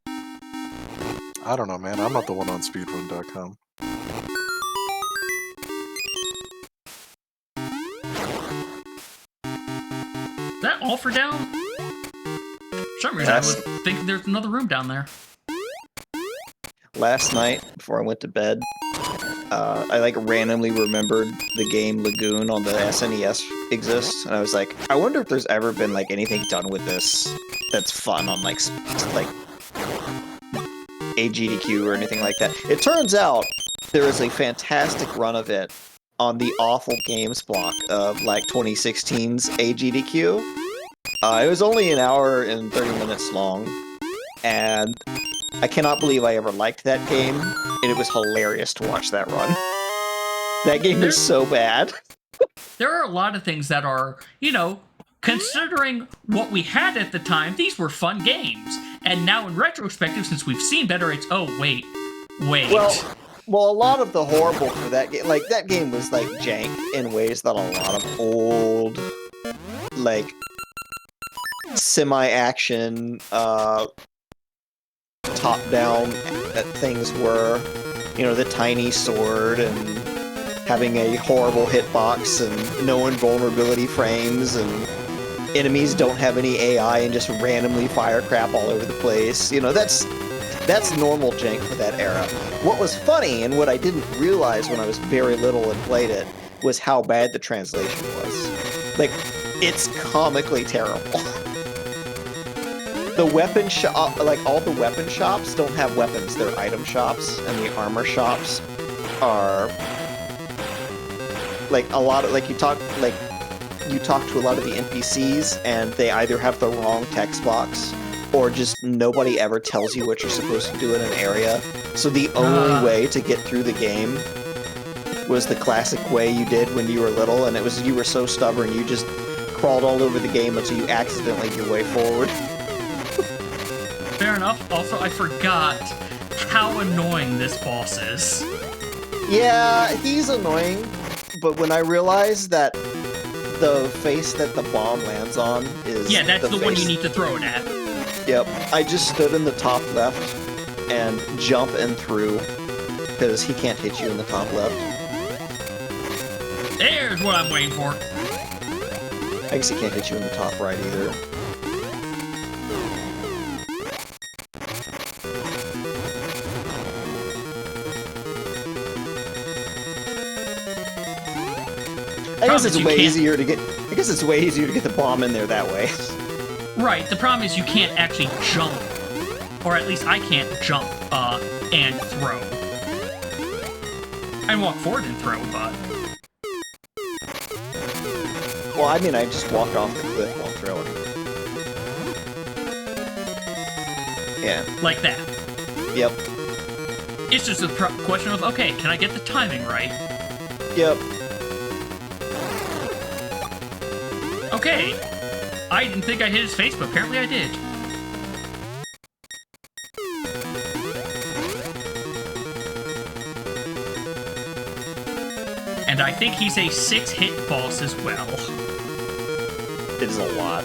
I don't know, man. I'm not the one on speedrun.com. Is that all for down? For some reason, I was thinking there's another room down there. Last night, before I went to bed, I randomly remembered the game Lagoon on the SNES exists, and I was like, I wonder if there's ever been anything done with this that's fun on AGDQ or anything like that. It turns out there is a fantastic run of it on the awful games block of 2016's AGDQ. It was only an hour and 30 minutes long, and I cannot believe I ever liked that game, and it was hilarious to watch that run. That game is so bad. There are a lot of things that are, you know, considering what we had at the time, these were fun games. And now in retrospective, since we've seen better, it's, oh, wait. Well, a lot of the horrible for that game, like, that game was, like, jank in ways that a lot of old, like, semi-action, top-down things were. You know, the tiny sword and having a horrible hitbox and no invulnerability frames and enemies don't have any AI and just randomly fire crap all over the place. You know, that's normal jank for that era. What was funny, and what I didn't realize when I was very little and played it, was how bad the translation was. Like, it's comically terrible. The weapon shop, like, all the weapon shops don't have weapons, they're item shops, and the armor shops are, like, a lot of, like, you talk to a lot of the NPCs, and they either have the wrong text box, or just nobody ever tells you what you're supposed to do in an area. So the only way to get through the game was the classic way you did when you were little, and it was, you were so stubborn, you just crawled all over the game until you accidentally made your way forward. Fair enough. Also, I forgot how annoying this boss is. Yeah, he's annoying, but when I realized that the face that the bomb lands on is... Yeah, that's the one you face... need to throw it at. Yep, I just stood in the top left and jump and threw, because he can't hit you in the top left. There's what I'm waiting for. I guess he can't hit you in the top right either. I guess it's way easier to get. I guess it's way easier to get the bomb in there that way. Right. The problem is you can't actually jump, or at least I can't jump and throw. I can walk forward and throw, but. Well, I mean, I just walked off the cliff while throwing. Yeah. Like that. Yep. It's just a question of, okay, can I get the timing right? Yep. Okay. I didn't think I hit his face, but apparently I did. And I think he's a 6-hit boss as well. It is a lot.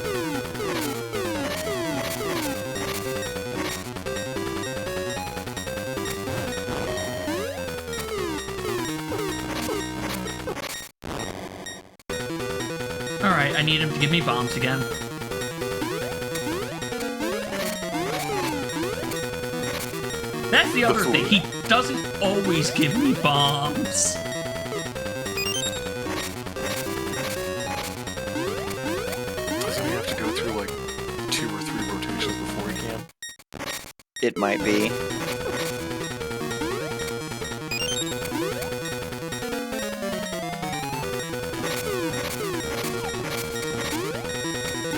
Alright, I need him to give me bombs again. That's the other thing, he doesn't always give me bombs. Doesn't he have to go through like 2 or 3 rotations before he can? It might be.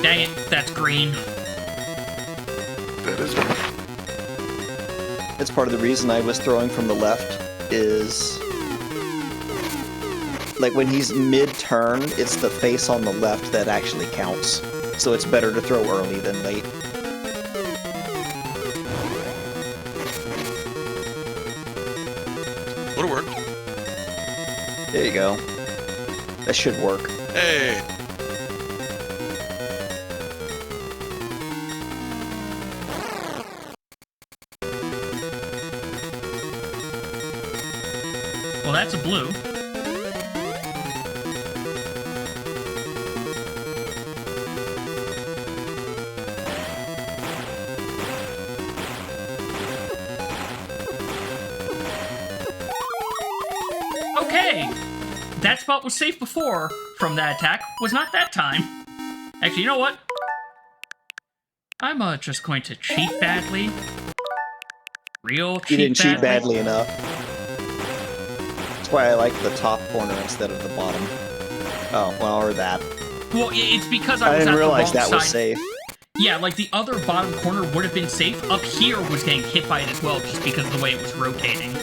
Dang it, that's green. That is. That's part of the reason I was throwing from the left, is... like, when he's mid-turn, it's the face on the left that actually counts. So it's better to throw early than late. Would've worked. There you go. That should work. Hey! Well, that's a blue. Okay! That spot was safe before from that attack, was not that time. Actually, you know what? I'm just going to cheat badly. Real cheat badly. You didn't cheat badly enough. That's why I like the top corner instead of the bottom. Oh, well, or that. Well, it's because I was didn't at realize the wrong that was side. safe. Yeah, like the other bottom corner would have been safe. Up here was getting hit by it as well, just because of the way it was rotating.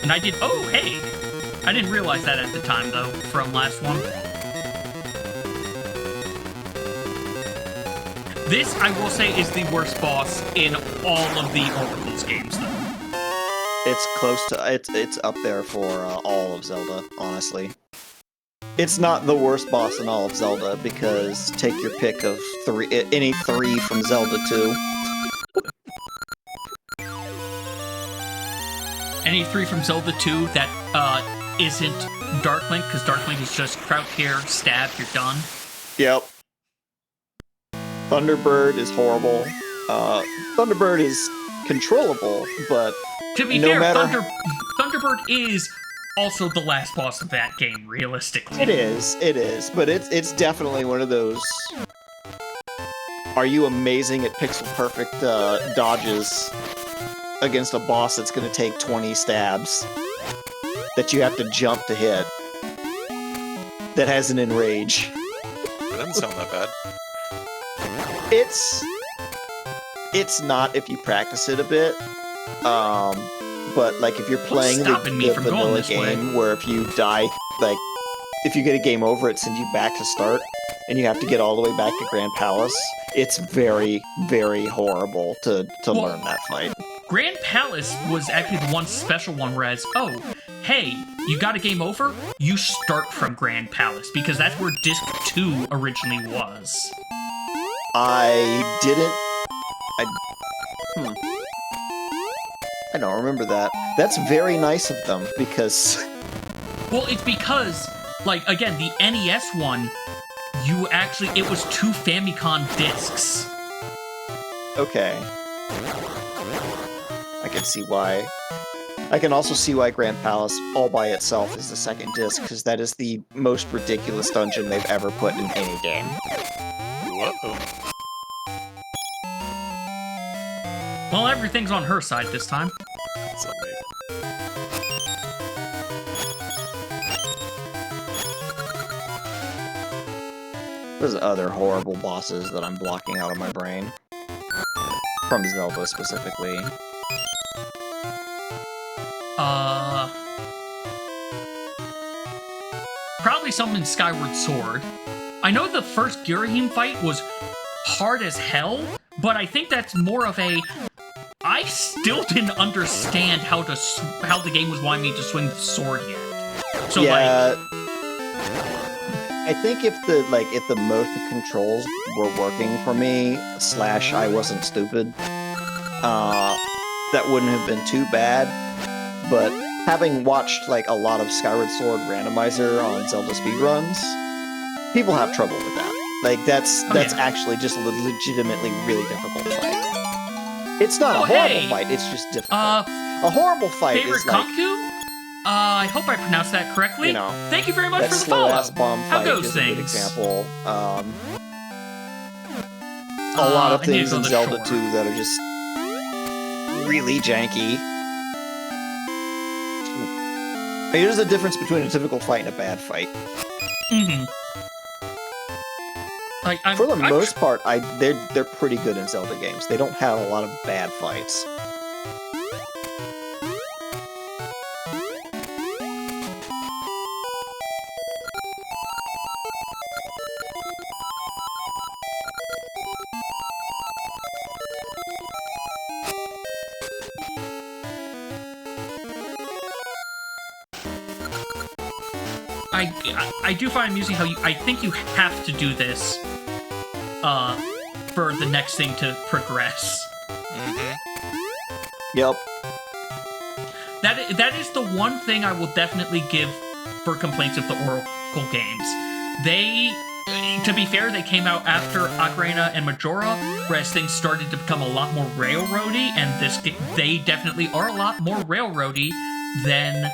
And I did, oh, hey! I didn't realize that at the time, though, from last one. This, I will say, is the worst boss in all of the Oracle's games, though. It's close to... It's up there for all of Zelda, honestly. It's not the worst boss in all of Zelda, because take your pick of any 3 from Zelda 2. Any 3 from Zelda 2 that isn't Dark Link, because Dark Link is just crouch here, stab, you're done. Yep. Thunderbird is horrible. Thunderbird is controllable, but to be fair, Thunderbird is also the last boss of that game, realistically. It is, but it's definitely one of those... Are you amazing at pixel-perfect dodges against a boss that's going to take 20 stabs that you have to jump to hit that has an enrage? That doesn't sound that bad. It's not if you practice it a bit, but like if you're playing the vanilla game where if you die, like if you get a game over, it sends you back to start, and you have to get all the way back to Grand Palace. It's very, very horrible to learn that fight. Grand Palace was actually the one special one, whereas, oh, hey, you got a game over? You start from Grand Palace, because that's where Disc 2 originally was. I don't remember that. That's very nice of them, because... Well, it's because, like, again, the NES one, it was 2 Famicom discs. Okay. I can see why. I can also see why Grand Palace, all by itself, is the second disc, because that is the most ridiculous dungeon they've ever put in any game. Whoa. Well, everything's on her side this time. That's not me. There's other horrible bosses that I'm blocking out of my brain. From Zelda, specifically. Probably something in Skyward Sword. I know the first Girahim fight was hard as hell, but I think that's more of a... I still didn't understand how the game was wanting me to swing the sword yet. So, yeah, I think if the motion controls were working for me, / I wasn't stupid, that wouldn't have been too bad. But having watched like a lot of Skyward Sword randomizer on Zelda speedruns, people have trouble with that. Like that's actually just a legitimately really difficult fight. It's not a horrible fight, it's just difficult. A horrible fight favorite is like... Kaku? I hope I pronounced that correctly. You know, thank you very much for the slow-ass bomb How fight goes is things? a good example. A lot of things in Zelda 2 that are just really janky. I mean, there's a difference between a difficult fight and a bad fight. Mm-hmm. Like, for the most part, they're pretty good in Zelda games. They don't have a lot of bad fights. I do find amusing how I think you have to do this for the next thing to progress. Mm-hmm. Yep. That is the one thing I will definitely give for complaints of the Oracle games. They, to be fair, they came out after Ocarina and Majora, whereas things started to become a lot more railroady, and they definitely are a lot more railroady than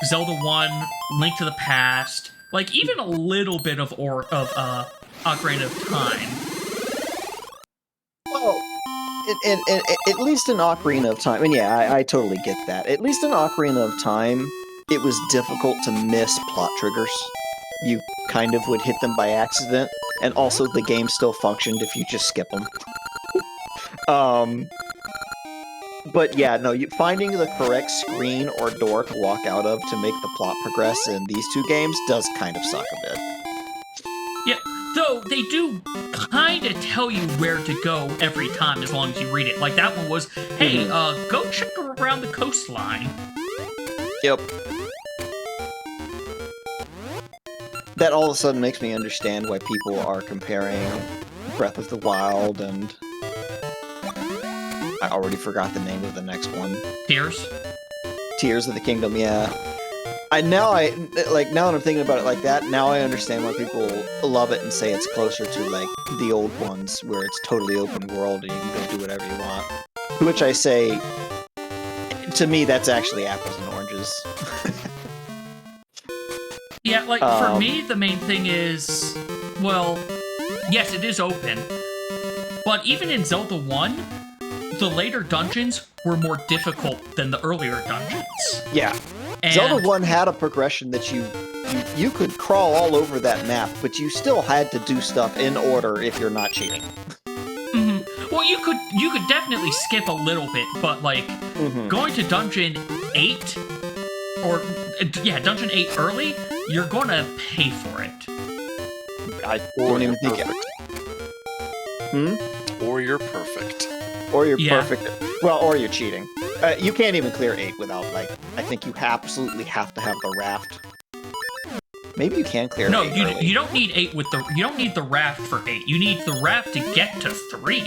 Zelda 1, Link to the Past, like even a little bit of Ocarina of Time. Well, at least in Ocarina of Time, and yeah, I totally get that. At least in Ocarina of Time, it was difficult to miss plot triggers. You kind of would hit them by accident, and also the game still functioned if you just skip them. But yeah, no, finding the correct screen or door to walk out of to make the plot progress in these two games does kind of suck a bit. Yeah, though they do kind of tell you where to go every time as long as you read it. Like that one was, hey, go check around the coastline. Yep. That all of a sudden makes me understand why people are comparing Breath of the Wild and... I already forgot the name of the next one. Tears? Tears of the Kingdom, yeah. Now that I'm thinking about it like that, now I understand why people love it and say it's closer to, like, the old ones, where it's totally open world and you can go do whatever you want. To which I say, to me, that's actually apples and oranges. Yeah, like, for me, the main thing is, well, yes, it is open, but even in Zelda 1, the later dungeons were more difficult than the earlier dungeons. Yeah. And Zelda 1 had a progression that you could crawl all over that map, but you still had to do stuff in order if you're not cheating. Well, you could definitely skip a little bit, but like going to Dungeon 8 or Dungeon 8 early, you're gonna pay for it. I don't even think Or you're perfect. Or you're perfect. Well, or you're cheating. You can't even clear 8 without, like, I think you absolutely have to have the raft. Maybe you can clear 8 early. you don't need 8 with the... You don't need the raft for 8. You need the raft to get to 3.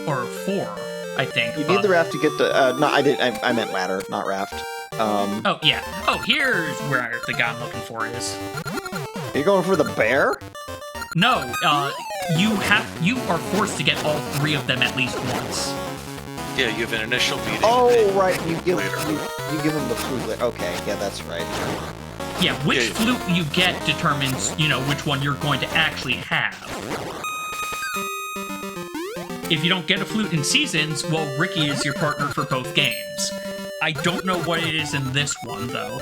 Or 4, I think. You need the raft to get to... no, I meant ladder, not raft. Oh, yeah. Oh, here's where the guy I'm looking for is. Are you going for the bear? No, you are forced to get all 3 of them at least once. Yeah, you have an initial meeting. Oh, right. You give him the flute. Okay, yeah, that's right. Yeah, which flute you get determines, which one you're going to actually have. If you don't get a flute in Seasons, well, Ricky is your partner for both games. I don't know what it is in this one, though.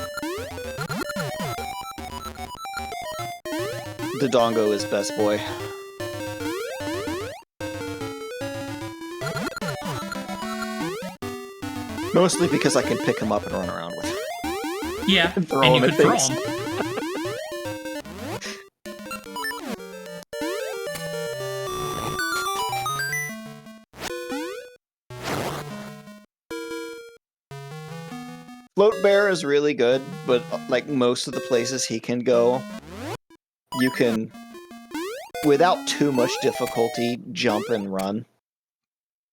Dodongo is best boy. Mostly because I can pick him up and run around with him. Yeah, and you him could at throw things. him. Float Bear is really good, but like most of the places he can go, you can, without too much difficulty, jump and run.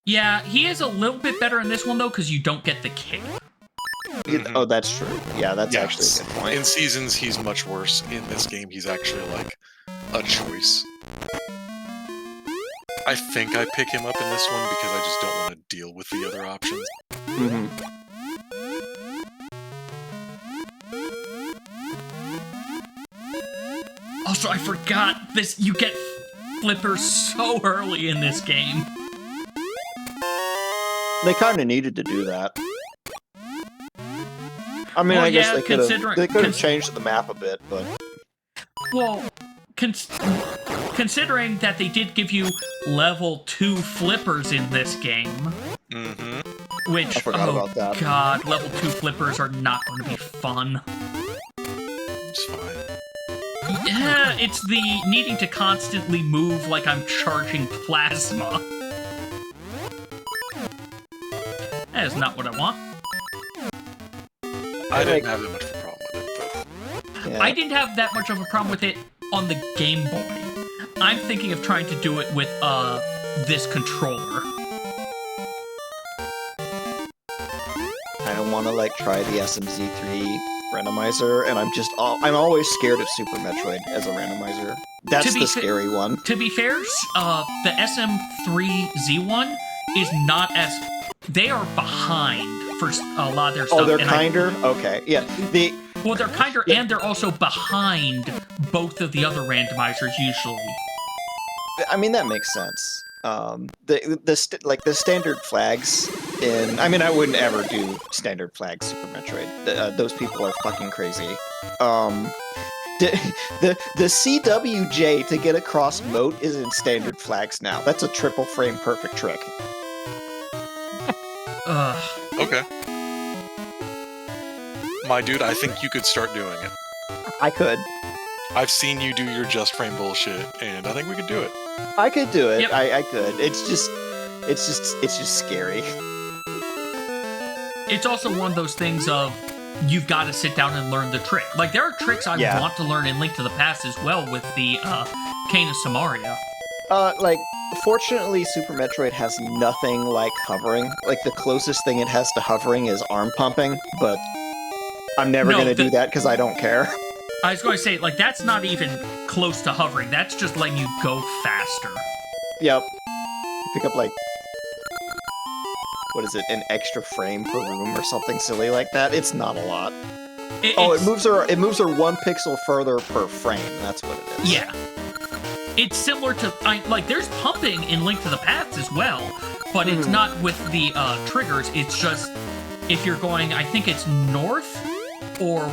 Yeah, he is a little bit better in this one, though, because you don't get the cape. Oh, that's true. Yeah, that's actually a good point. In Seasons, he's much worse. In this game, he's actually, like, a choice. I think I pick him up in this one because I just don't want to deal with the other options. Also, I forgot this. You get flippers so early in this game. They kind of needed to do that. I mean, Well, I guess yeah, they could have changed the map a bit, but... Well, considering that they did give you level 2 flippers in this game, which, I forgot about that. God, level 2 flippers are not going to be fun. It's fine. Yeah, it's the needing to constantly move like I'm charging plasma. That is not what I want. I didn't have that much of a problem with it, but... Yeah. I didn't have that much of a problem with it on the Game Boy. I'm thinking of trying to do it with, this controller. I don't want to, like, try the SMZ3 randomizer, and I'm always scared of Super Metroid as a randomizer. That's the scary one. To be fair, the SM3Z1 is not as... They are behind for a lot of their stuff. Oh, they're kinder? Okay, yeah. Well, they're kinder, and they're also behind both of the other randomizers, usually. I mean, that makes sense. The standard flags in... I mean, I wouldn't ever do standard flags Super Metroid. Those people are fucking crazy. The CWJ to get across moat is in standard flags now. That's a triple frame perfect trick. Ugh. Okay. My dude, I think you could start doing it. I could. I've seen you do your Just Frame bullshit, and I think we could do it. I could do it. Yep. I could. It's just scary. It's also one of those things of you've got to sit down and learn the trick. Like, there are tricks I want to learn in Link to the Past as well with the Cane of Samaria. Fortunately, Super Metroid has nothing like hovering. Like, the closest thing it has to hovering is arm pumping, but I'm never going to do that because I don't care. I was going to say, like, that's not even close to hovering. That's just letting you go faster. Yep. You pick up, like, what is it, an extra frame per room or something silly like that? It's not a lot. It moves her 1 pixel further per frame. That's what it is. Yeah. It's similar to, like, there's pumping in Link to the Past as well, but it's not with the triggers. It's just, if you're going, I think it's north or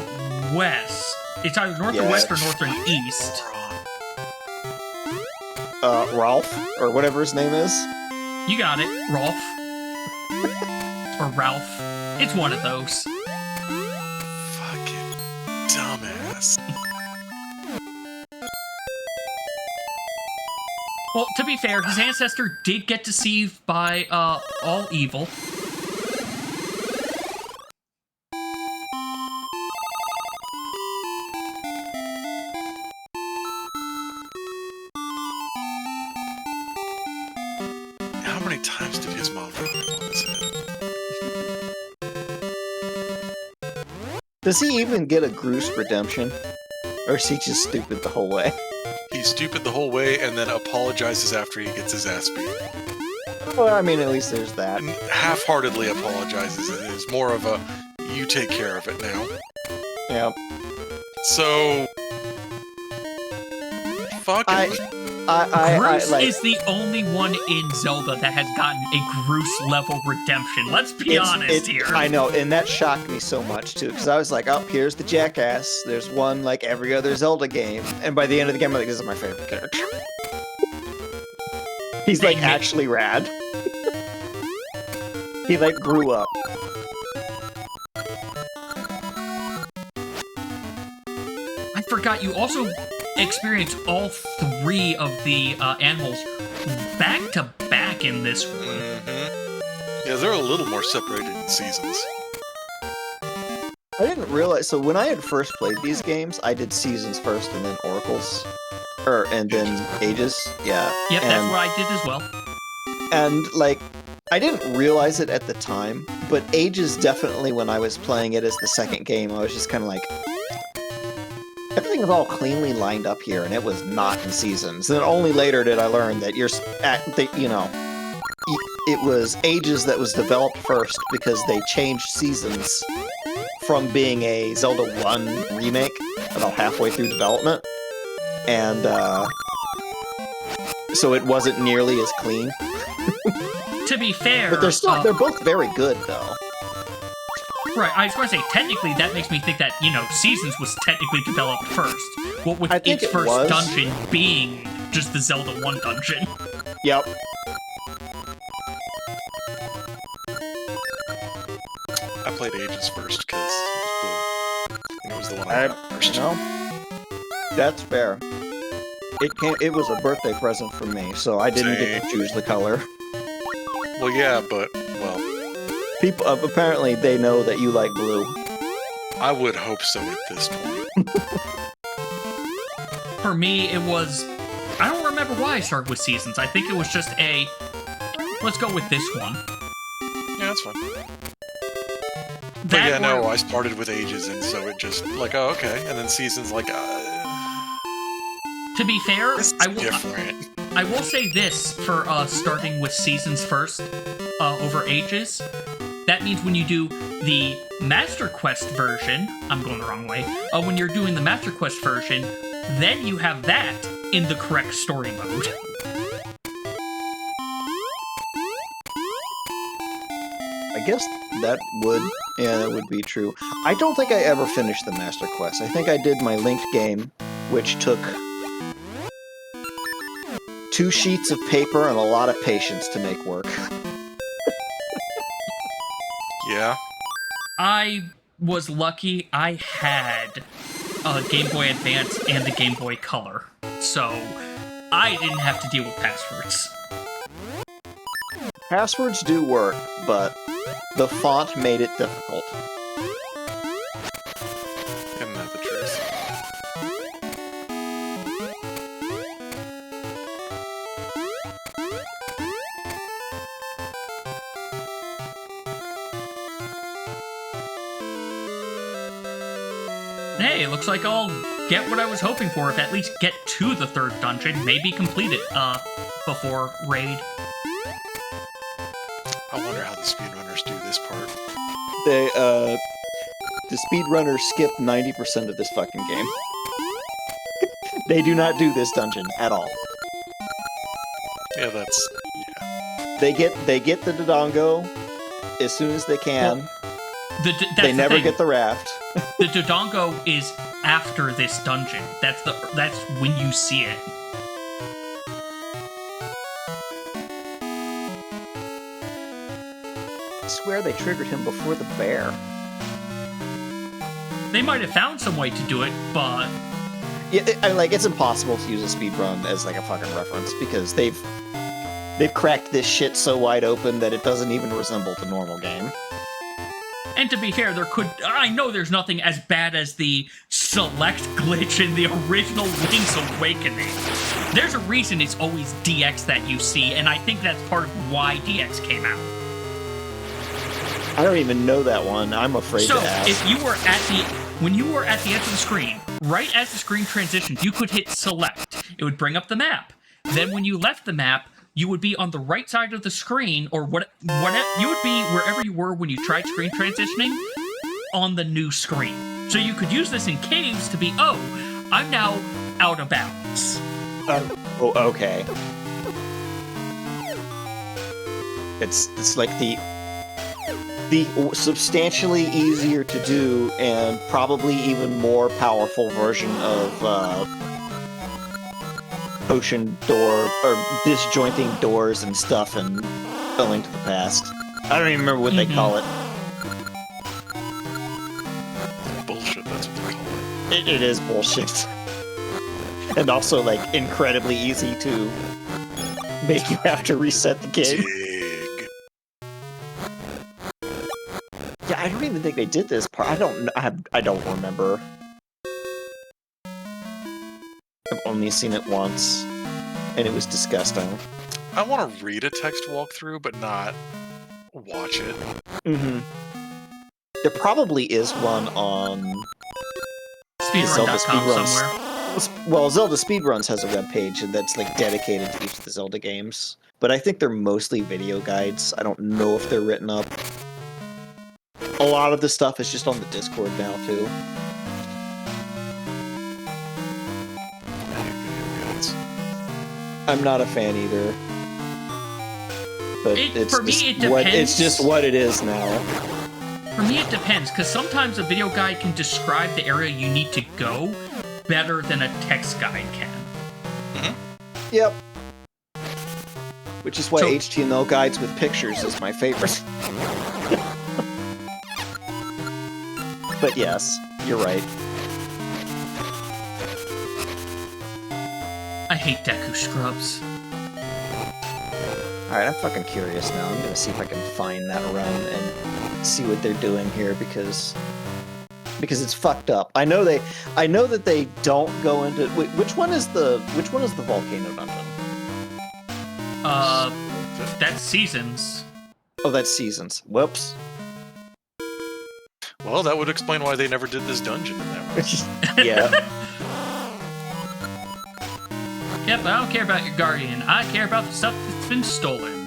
west. It's either north or west or north or east. Ralph, or whatever his name is. You got it, Rolf. Or Ralph. It's one of those. Fucking dumbass. Well, to be fair, his ancestor did get deceived by all evil. How many times did his mom drop him on his head? Does he even get a Groose redemption? Or is he just stupid the whole way? He's stupid the whole way and then apologizes after he gets his ass beat. Well, I mean, at least there's that. And half-heartedly apologizes, and it's more of a, you take care of it now. Yep. So... Fucking... Groose is the only one in Zelda that has gotten a Groose level redemption. Let's be honest here. I know, and that shocked me so much too, because I was like, oh, here's the jackass. There's one like every other Zelda game. And by the end of the game, I'm like, this is my favorite character. He's like actually rad. He like grew up. I forgot you also experience all 3 of the animals back to back in this one. Yeah, they're a little more separated in seasons. I didn't realize, so when I had first played these games, I did seasons first and then oracles. And then ages, yeah. Yep, that's what I did as well. And, like, I didn't realize it at the time, but ages definitely, when I was playing it as the second game, I was just kind of like, everything was all cleanly lined up here, and it was not in seasons. And then only later did I learn that it was ages that was developed first because they changed seasons from being a Zelda 1 remake about halfway through development. And, so it wasn't nearly as clean. To be fair... But they're both very good, though. Right, I was going to say, technically, that makes me think that, Seasons was technically developed first. Well, with its first dungeon being just the Zelda 1 dungeon. Yep. I played Ages first, because it was the one I got first. That's fair. It was a birthday present for me, so I didn't get to choose the color. Well, yeah, but, well... People, apparently they know that you like blue. I would hope so at this point. For me, it was... I don't remember why I started with Seasons. I think it was just let's go with this one. Yeah, that's fine. But yeah, no, I started with Ages, and so it just, like, oh, okay. And then Seasons, like, to be fair, different. I will say this for starting with Seasons first over Ages. That means when you do the Master Quest version, I'm going the wrong way, when you're doing the Master Quest version, then you have that in the correct story mode. I guess that would be true. I don't think I ever finished the Master Quest. I think I did my linked game, which took 2 sheets of paper and a lot of patience to make work. Yeah. I was lucky I had a Game Boy Advance and a Game Boy Color, so I didn't have to deal with passwords. Passwords do work, but the font made it difficult. Isn't that the truth? Hey, it looks like I'll get what I was hoping for, if at least get to the third dungeon, maybe complete it, before Raid. I wonder how the speedrunners do this part. The speedrunners skip 90% of this fucking game. They do not do this dungeon at all. Yeah, that's... yeah. They get the Dodongo as soon as they can. Well, they never get the raft. The Dodongo is after this dungeon. That's when you see it. I swear they triggered him before the bear. They might have found some way to do it, but Yeah, it's impossible to use a speedrun as like a fucking reference because they've cracked this shit so wide open that it doesn't even resemble the normal game. and to be fair, I know there's nothing as bad as the select glitch in the original Link's Awakening. There's a reason it's always DX that you see, and I think that's part of why DX came out. I don't even know that one. I'm afraid to ask. So, if you were when you were at the edge of the screen, right as the screen transitioned, you could hit select. It would bring up the map. Then when you left the map, you would be on the right side of the screen, or what you would be wherever you were when you tried screen transitioning on the new screen. So you could use this in caves to be, oh, I'm now out of bounds. Oh, okay. It's like the substantially easier to do and probably even more powerful version of potion door or disjointing doors and stuff and A Link to the Past. I don't even remember what they call it. Bullshit, that's what they call it. It is bullshit. And also, like, incredibly easy to make you have to reset the game. Dig. Yeah, I don't even think they did this part. I don't remember. I've only seen it once, and it was disgusting. I want to read a text walkthrough, but not watch it. Mm-hmm. There probably is one on Zelda Speedrun.com somewhere. Well, Zelda Speedruns has a webpage that's like dedicated to each of the Zelda games, but I think they're mostly video guides. I don't know if they're written up. A lot of the stuff is just on the Discord now, too. I'm not a fan either. But it's just what it is now. For me, it depends, because sometimes a video guide can describe the area you need to go better than a text guide can. Mm-hmm. Yep. Which is why HTML guides with pictures is my favorite. But yes, you're right. I hate Deku Scrubs. Alright, I'm fucking curious now. I'm gonna see if I can find that run and see what they're doing here because it's fucked up. I know that they don't go into which one is the volcano dungeon? That's Seasons. Oh, that's Seasons. Whoops. Well, that would explain why they never did this dungeon in that way. Yeah. Yep, I don't care about your guardian. I care about the stuff that's been stolen.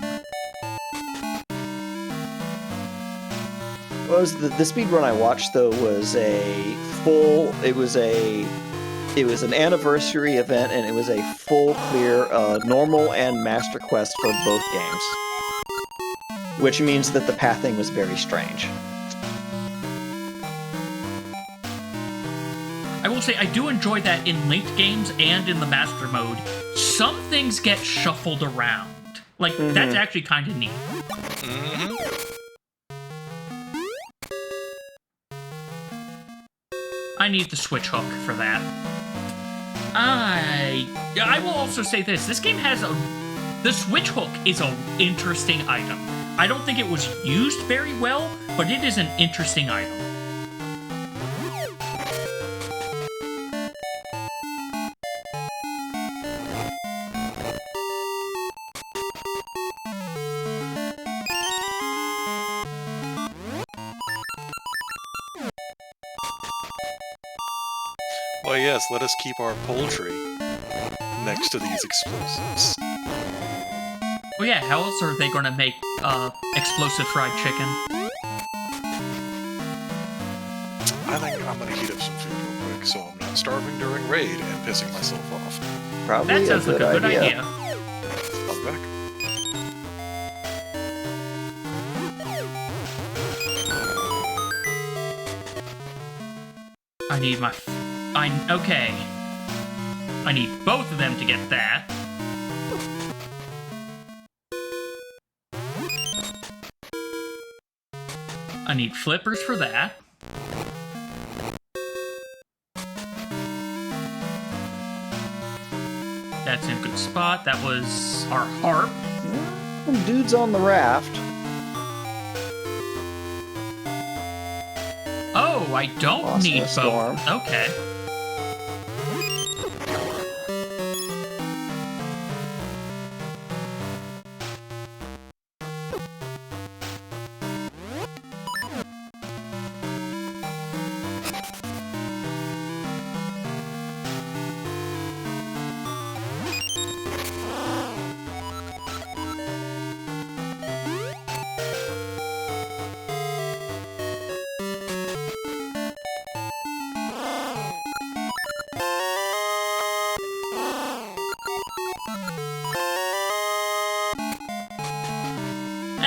What was the speedrun I watched though was a full. It was an anniversary event and it was a full clear normal and master quest for both games, which means that the pathing was very strange. I will say I do enjoy that in linked games and in the master mode. Some things get shuffled around. Like, that's actually kind of neat. Mm-hmm. I need the switch hook for that. I will also say this. This game has the switch hook is an interesting item. I don't think it was used very well, but it is an interesting item. Well, yes, let us keep our poultry next to these explosives. Well, yeah, how else are they going to make explosive fried chicken? I think I'm going to heat up some food real quick so I'm not starving during raid and pissing myself off. Probably That sounds like a good idea. I'll be back. I need my... okay. I need both of them to get that. I need flippers for that. That's in a good spot. That was our harp. Dude's on the raft. Oh, I don't Lost in need a storm. both. Okay.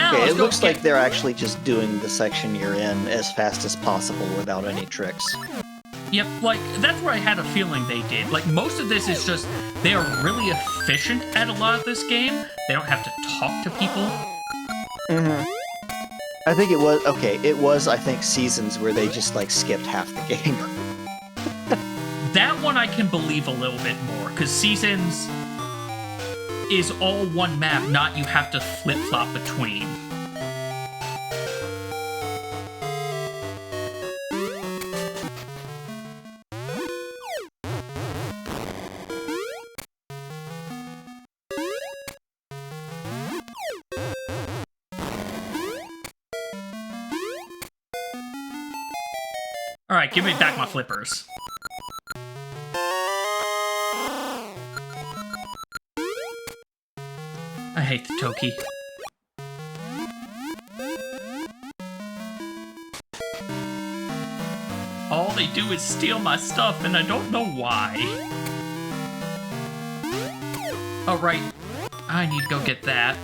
Okay, it looks like they're actually just doing the section you're in as fast as possible without any tricks. Yep, like, that's what I had a feeling they did. Like, most of this is just, they are really efficient at a lot of this game. They don't have to talk to people. Mm-hmm. I think it was, okay, it was, I think, Seasons where they just, like, skipped half the game. That one I can believe a little bit more, because Seasons is all one map, not you have to flip-flop between. Alright, give me back my flippers. I hate the Toki. All they do is steal my stuff, and I don't know why. Oh, right. I need to go get that.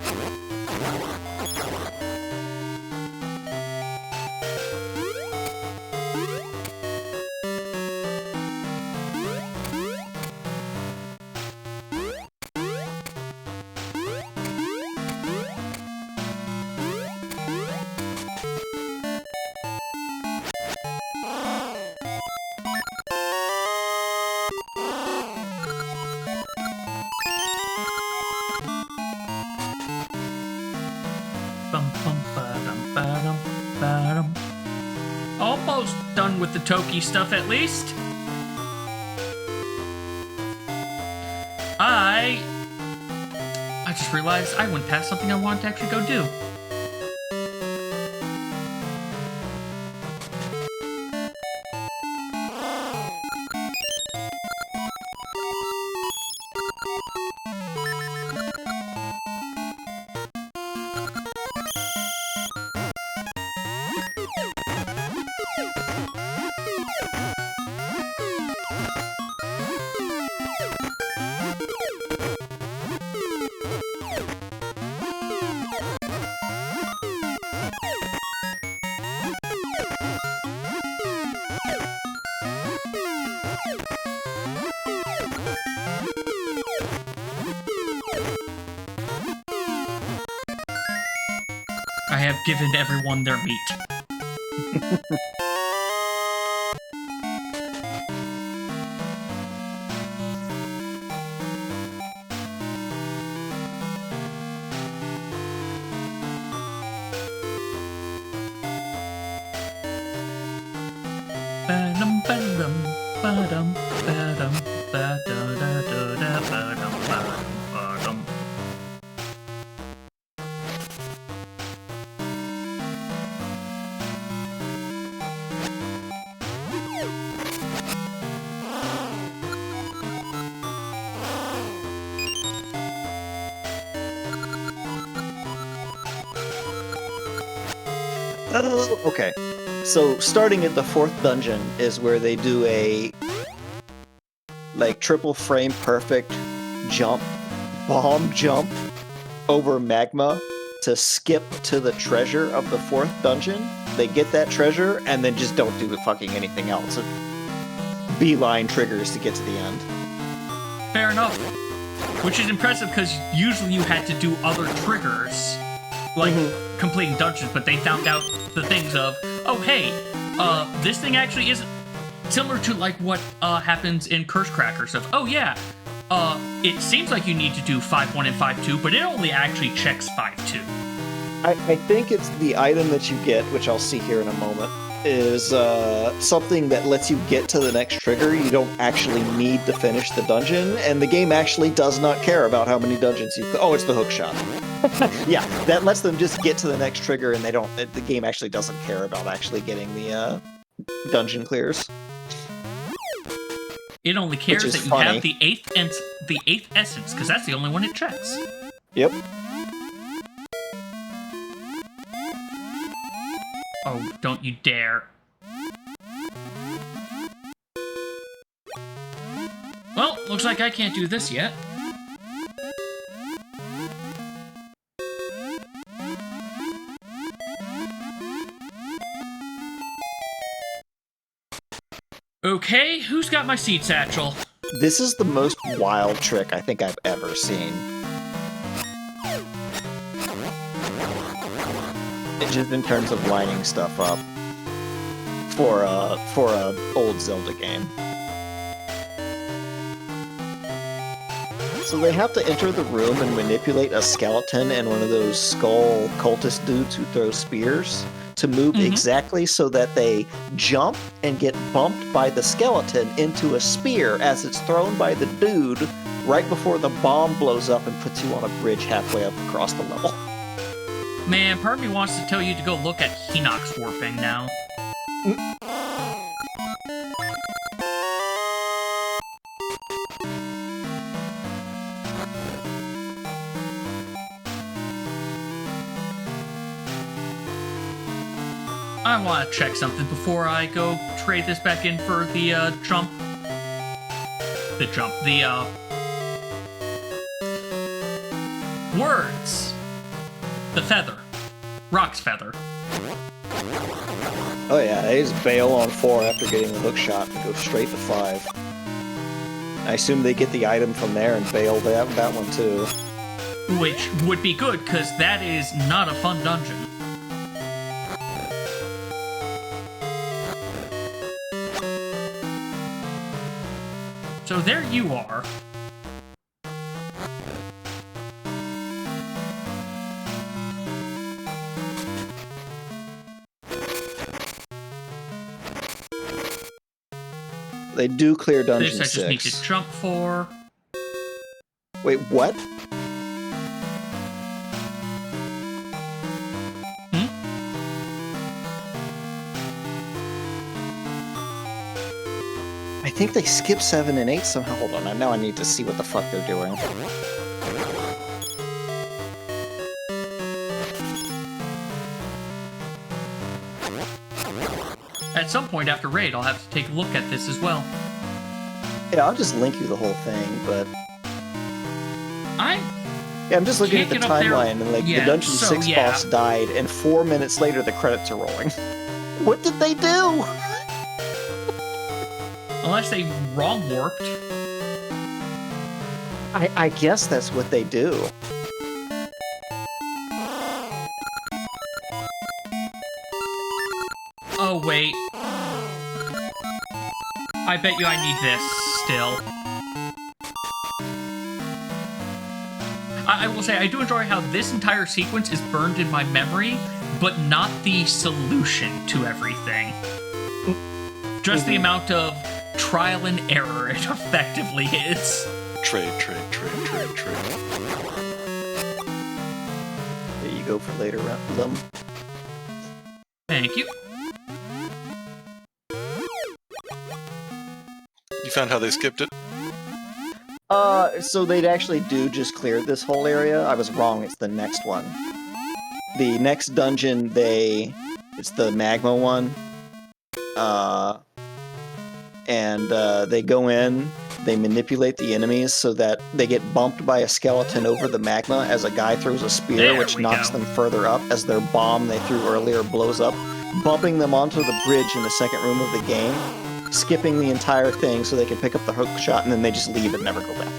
Almost done with the Toki stuff, at least. I just realized I went past something I wanted to actually go do. I have given everyone their meat. Ba-dum, ba-dum, ba-dum, ba-dum, ba-da-da-da-da, ba-dum, ba-dum, ba-dum. Oh, okay. So starting at the 4th dungeon is where they do a like triple frame perfect bomb jump over magma to skip to the treasure of the 4th dungeon. They get that treasure and then just don't do fucking anything else. Beeline triggers to get to the end. Fair enough. Which is impressive because usually you had to do other triggers, like completing dungeons, but they found out the things of, oh hey, this thing actually isn't similar to like what happens in Curse Crackers of, oh yeah, it seems like you need to do 5-1 and 5-2, but it only actually checks 5-2. I think it's the item that you get, which I'll see here in a moment, is something that lets you get to the next trigger. You don't actually need to finish the dungeon, and the game actually does not care about how many dungeons you... Oh, it's the hook shot. Yeah, that lets them just get to the next trigger, and the game actually doesn't care about actually getting the dungeon clears. It only cares that you funny. have the eighth essence, because that's the only one it checks. Yep. Oh, don't you dare. Well, looks like I can't do this yet. Okay, who's got my seed satchel? This is the most wild trick I think I've ever seen. Just in terms of lining stuff up for a old Zelda game. So they have to enter the room and manipulate a skeleton and one of those skull cultist dudes who throw spears to move exactly so that they jump and get bumped by the skeleton into a spear as it's thrown by the dude right before the bomb blows up and puts you on a bridge halfway up across the level. Man, part of me wants to tell you to go look at Hinox warping now. I want to check something before I go trade this back in for the jump. The words. The feather. Rock's feather. Oh yeah, they just bail on 4 after getting the hook shot and go straight to 5. I assume they get the item from there and bail that one too. Which would be good, because that is not a fun dungeon. So there you are. They do clear dungeon This I 6. just need to jump for. Wait, what? I think they skip 7 and 8 somehow. Hold on, now I need to see what the fuck they're doing. At some point after raid, I'll have to take a look at this as well. Yeah, I'll just link you the whole thing, but... Yeah, I'm just looking at the Can't get up there. timeline, and like Yeah, the Dungeon so, 6 yeah. boss died, and 4 minutes later the credits are rolling. What did they do? Unless they wrong warped. I guess that's what they do. Oh, wait. I bet you I need this still. I will say, I do enjoy how this entire sequence is burned in my memory, but not the solution to everything. just the amount of trial and error it effectively is. Trade. There you go for later them. Thank you. You found how they skipped it? So they'd actually do just clear this whole area. I was wrong, it's the next one. The next dungeon, it's the magma one. And they go in, they manipulate the enemies so that they get bumped by a skeleton over the magma as a guy throws a spear, There which we knocks go. them further up as their bomb they threw earlier blows up, bumping them onto the bridge in the second room of the game, skipping the entire thing so they can pick up the hook shot, and then they just leave and never go back.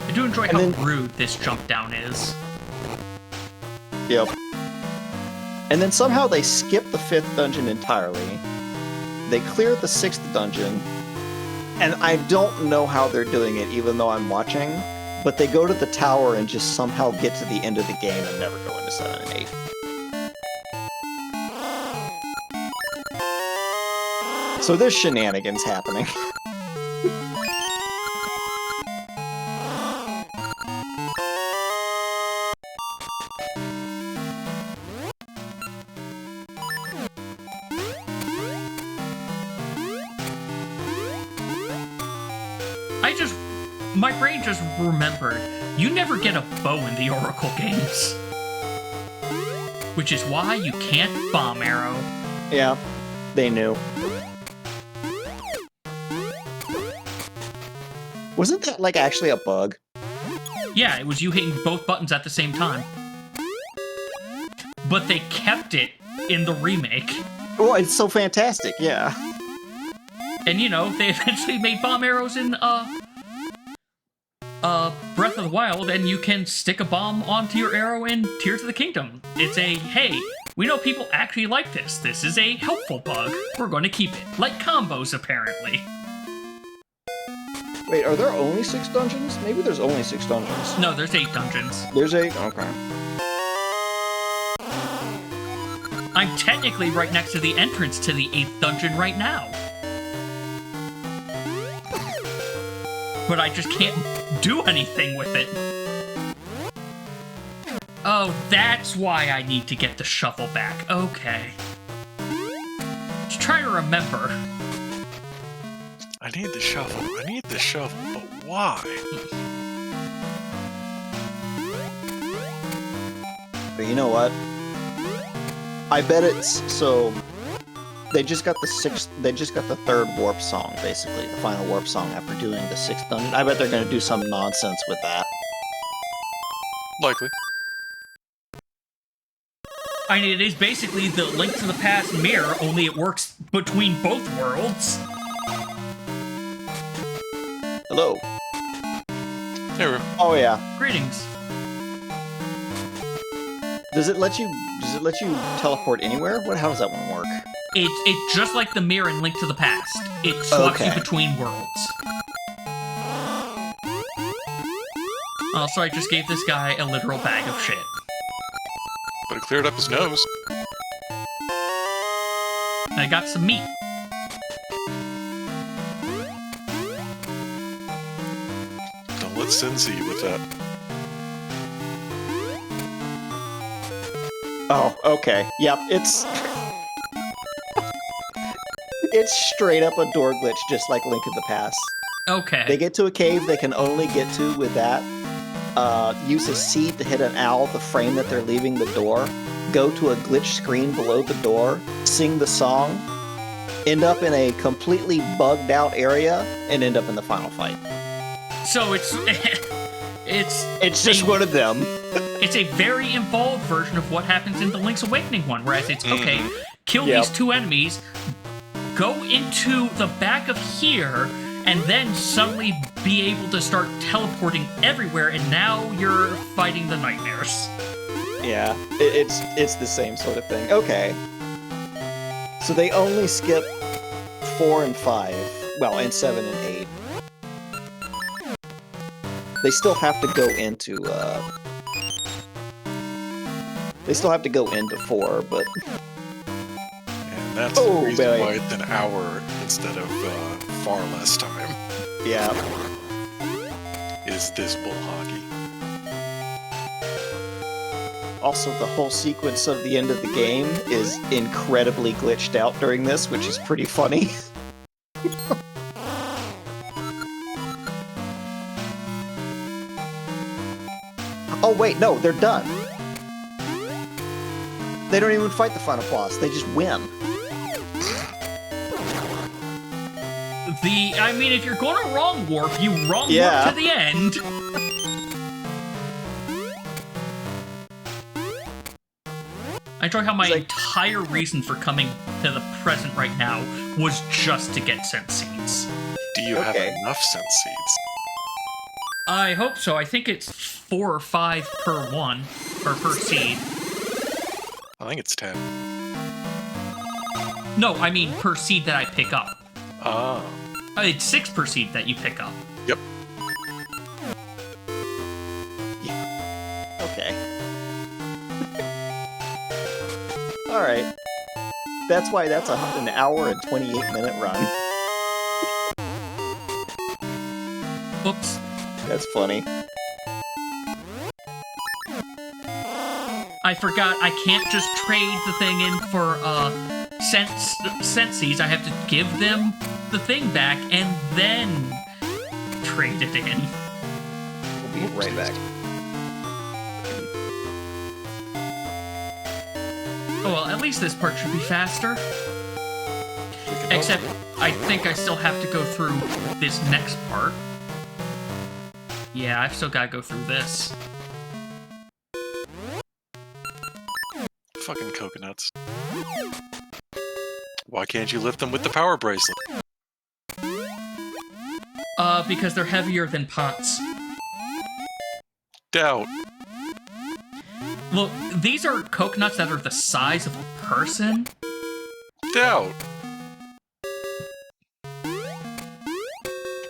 I do enjoy And how then- rude this jump down is. Yep. And then somehow they skip the 5th dungeon entirely. They clear the 6th dungeon. And I don't know how they're doing it, even though I'm watching. But they go to the tower and just somehow get to the end of the game and never go into 7 and 8. So there's shenanigans happening. My brain just remembered, you never get a bow in the Oracle games. Which is why you can't bomb arrow. Yeah, they knew. Wasn't that, like, actually a bug? Yeah, it was you hitting both buttons at the same time. But they kept it in the remake. Oh, it's so fantastic, yeah. And, you know, they eventually made bomb arrows in, Breath of the Wild, and you can stick a bomb onto your arrow in Tears of the Kingdom. It's a, hey, we know people actually like this. This is a helpful bug. We're going to keep it. Like combos, apparently. Wait, are there only 6 dungeons? Maybe there's only 6 dungeons. No, there's 8 dungeons. There's 8? Okay. I'm technically right next to the entrance to the 8th dungeon right now. But I just can't do anything with it. Oh, that's why I need to get the shovel back. Okay. Just trying to remember. I need the shovel. But why? But you know what? I bet it's so. They just got the 3rd warp song, basically, the final warp song after doing the 6th dungeon. I bet they're gonna do some nonsense with that. Likely. I mean, it is basically the Link to the Past mirror, only it works between both worlds. Hello. Here. Oh yeah. Greetings. Does it let you teleport anywhere? How does that one work? It's just like the mirror in Link to the Past. It swaps you Okay. between worlds. Also, I just gave this guy a literal bag of shit. But it cleared up his nose. And I got some meat. Don't let Sin see you with that. Oh, okay. Yep, it's straight up a door glitch, just like Link to the Past. Okay. They get to a cave they can only get to with that. Use a seed to hit an owl to frame that they're leaving the door. Go to a glitch screen below the door. Sing the song. End up in a completely bugged out area and end up in the final fight. So it's It's just one of them. it's a very involved version of what happens in the Link's Awakening one, whereas it's okay, kill Yep. these 2 enemies, go into the back of here, and then suddenly be able to start teleporting everywhere, and now you're fighting the nightmares. Yeah, it's the same sort of thing. Okay. So they only skip 4 and 5. Well, and 7 and 8. They still have to go into They still have to go into 4, but... And that's the reason why it's an hour instead of far less time. Yeah. Is this bull hockey. Also, the whole sequence of the end of the game is incredibly glitched out during this, which is pretty funny. Oh wait, no, they're done. They don't even fight the final boss, they just win. I mean, if you're gonna wrong warp, you wrong warp to the end. I enjoy how my entire reason for coming to the present right now was just to get sense seeds. Do you have enough sense seeds? I hope so. I think it's 4 or 5 per one, or per seed. I think it's 10. No, I mean per seed that I pick up. Ah. It's 6 per seed that you pick up. Yep. Yeah. Okay. Alright. That's why that's an hour and 28-minute run. Oops. That's funny. I forgot I can't just trade the thing in for senses. I have to give them the thing back and then trade it in. We'll be right back. Oh well, at least this part should be faster. Except, I think I still have to go through this next part. Yeah, I've still got to go through this. Fucking coconuts. Why can't you lift them with the power bracelet? Because they're heavier than pots. Doubt. Look, these are coconuts that are the size of a person. Doubt.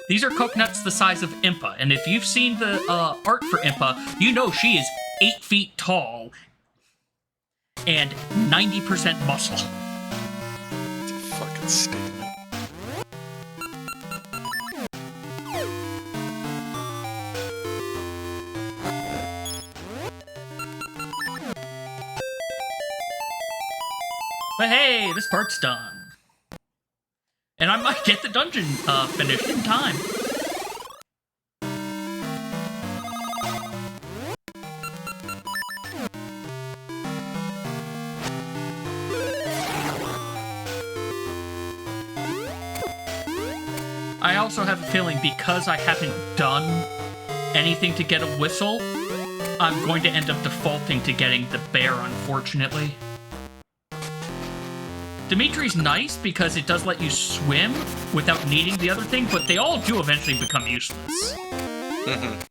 These are coconuts the size of Impa, and if you've seen the art for Impa, you know she is 8 feet tall and 90% muscle. It's a fucking statement. But hey, this part's done. And I might get the dungeon finished in time. I also have a feeling because I haven't done anything to get a whistle, I'm going to end up defaulting to getting the bear, unfortunately. Dimitri's nice because it does let you swim without needing the other thing, but they all do eventually become useless. Mm-hmm.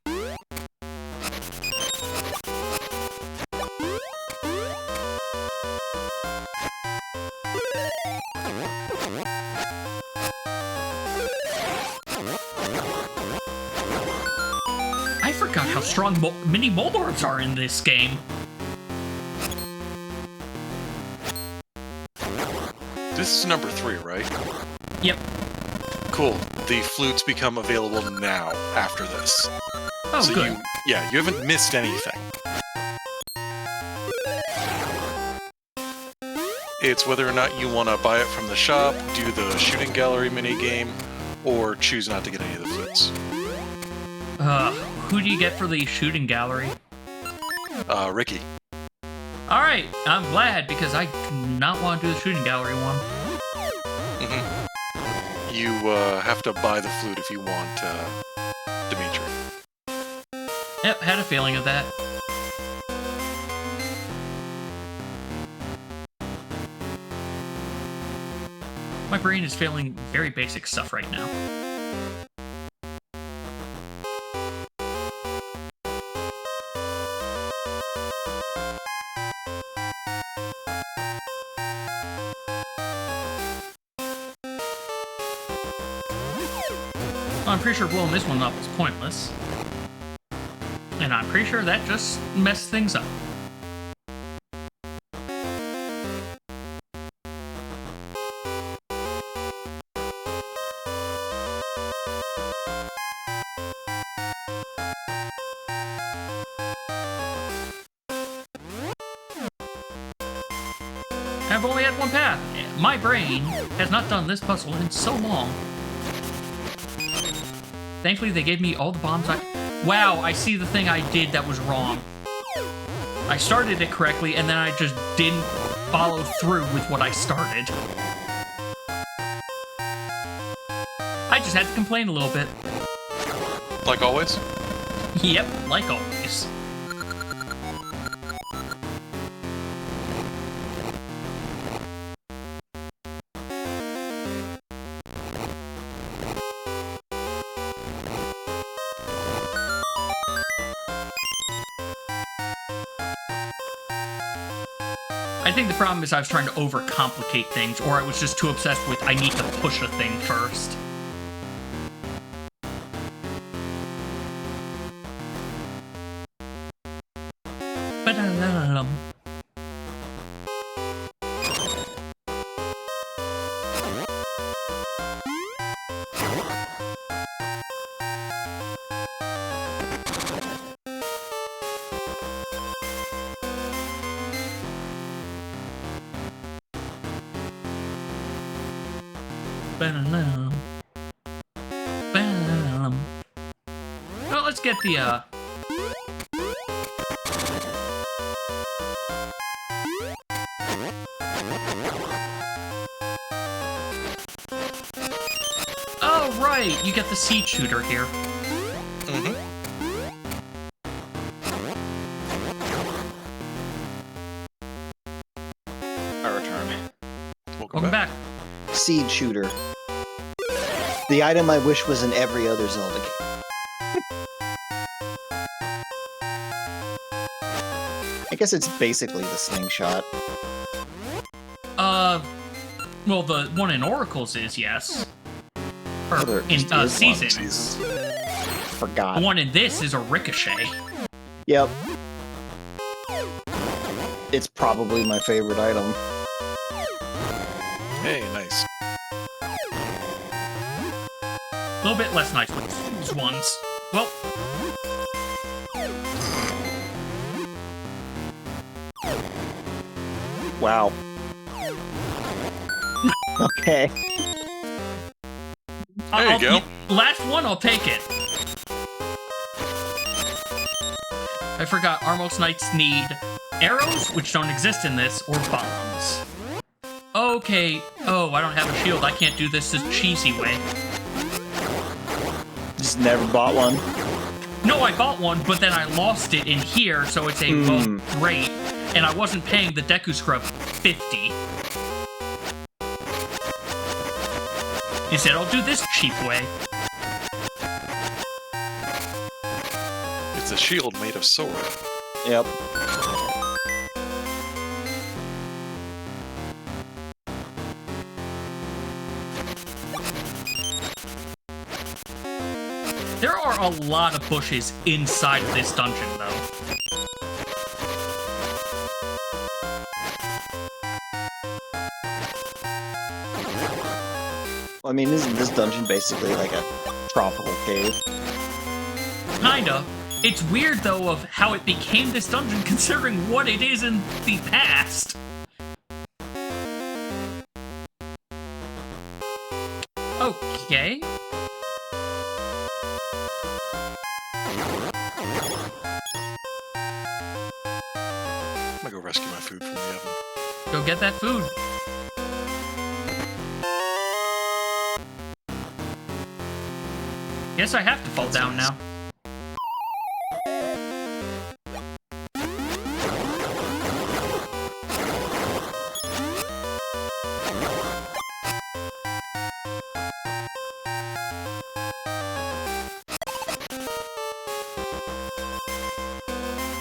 I forgot how strong mini Moldorps are in this game. This is number 3, right? Yep. Cool. The flutes become available now, after this. Oh, so good. You haven't missed anything. It's whether or not you want to buy it from the shop, do the shooting gallery minigame, or choose not to get any of the flutes. Who do you get for the shooting gallery? Ricky. Alright, I'm glad, because I do not want to do the shooting gallery one. Mm-hmm. You have to buy the flute if you want Dimitri. Yep, had a feeling of that. My brain is failing very basic stuff right now. I'm pretty sure blowing this one up is pointless. And I'm pretty sure that just messed things up. I've only had one path. My brain has not done this puzzle in so long. Thankfully, they gave me all the bombs Wow, I see the thing I did that was wrong. I started it correctly, and then I just didn't follow through with what I started. I just had to complain a little bit. Like always? Yep, like always. I think the problem is I was trying to overcomplicate things, or I was just too obsessed with I need to push a thing first. Ba-da-da-da-dum. Ba-da-dum. Ba-da-dum. Well, let's get the, Oh, right! You get the seed shooter here. Mm-hmm. I return. Welcome back. Seed shooter. The item I wish was in every other Zelda game. I guess it's basically the slingshot. Well, the one in Oracles is, yes. Or Oh, there in just is one. Seasons. Forgot. The one in this is a ricochet. Yep. It's probably my favorite item. Hey, nice. A little bit less nice with these ones. Well, Wow. Okay. There you go. Last one, I'll take it. I forgot Armos Knights need arrows, which don't exist in this, or bombs. Okay. Oh, I don't have a shield. I can't do this the cheesy way. Just never bought one. No, I bought one, but then I lost it in here, so it's a well, great. And I wasn't paying the Deku Scrub 50. Instead, I'll do this cheap way. It's a shield made of sword. Yep. There are a lot of bushes inside of this dungeon, though. I mean, isn't this dungeon basically like a tropical cave? Kinda. It's weird, though, of how it became this dungeon, considering what it is in the past. Okay. I'm gonna go rescue my food from the oven. Go get that food. Guess I have to fall down now.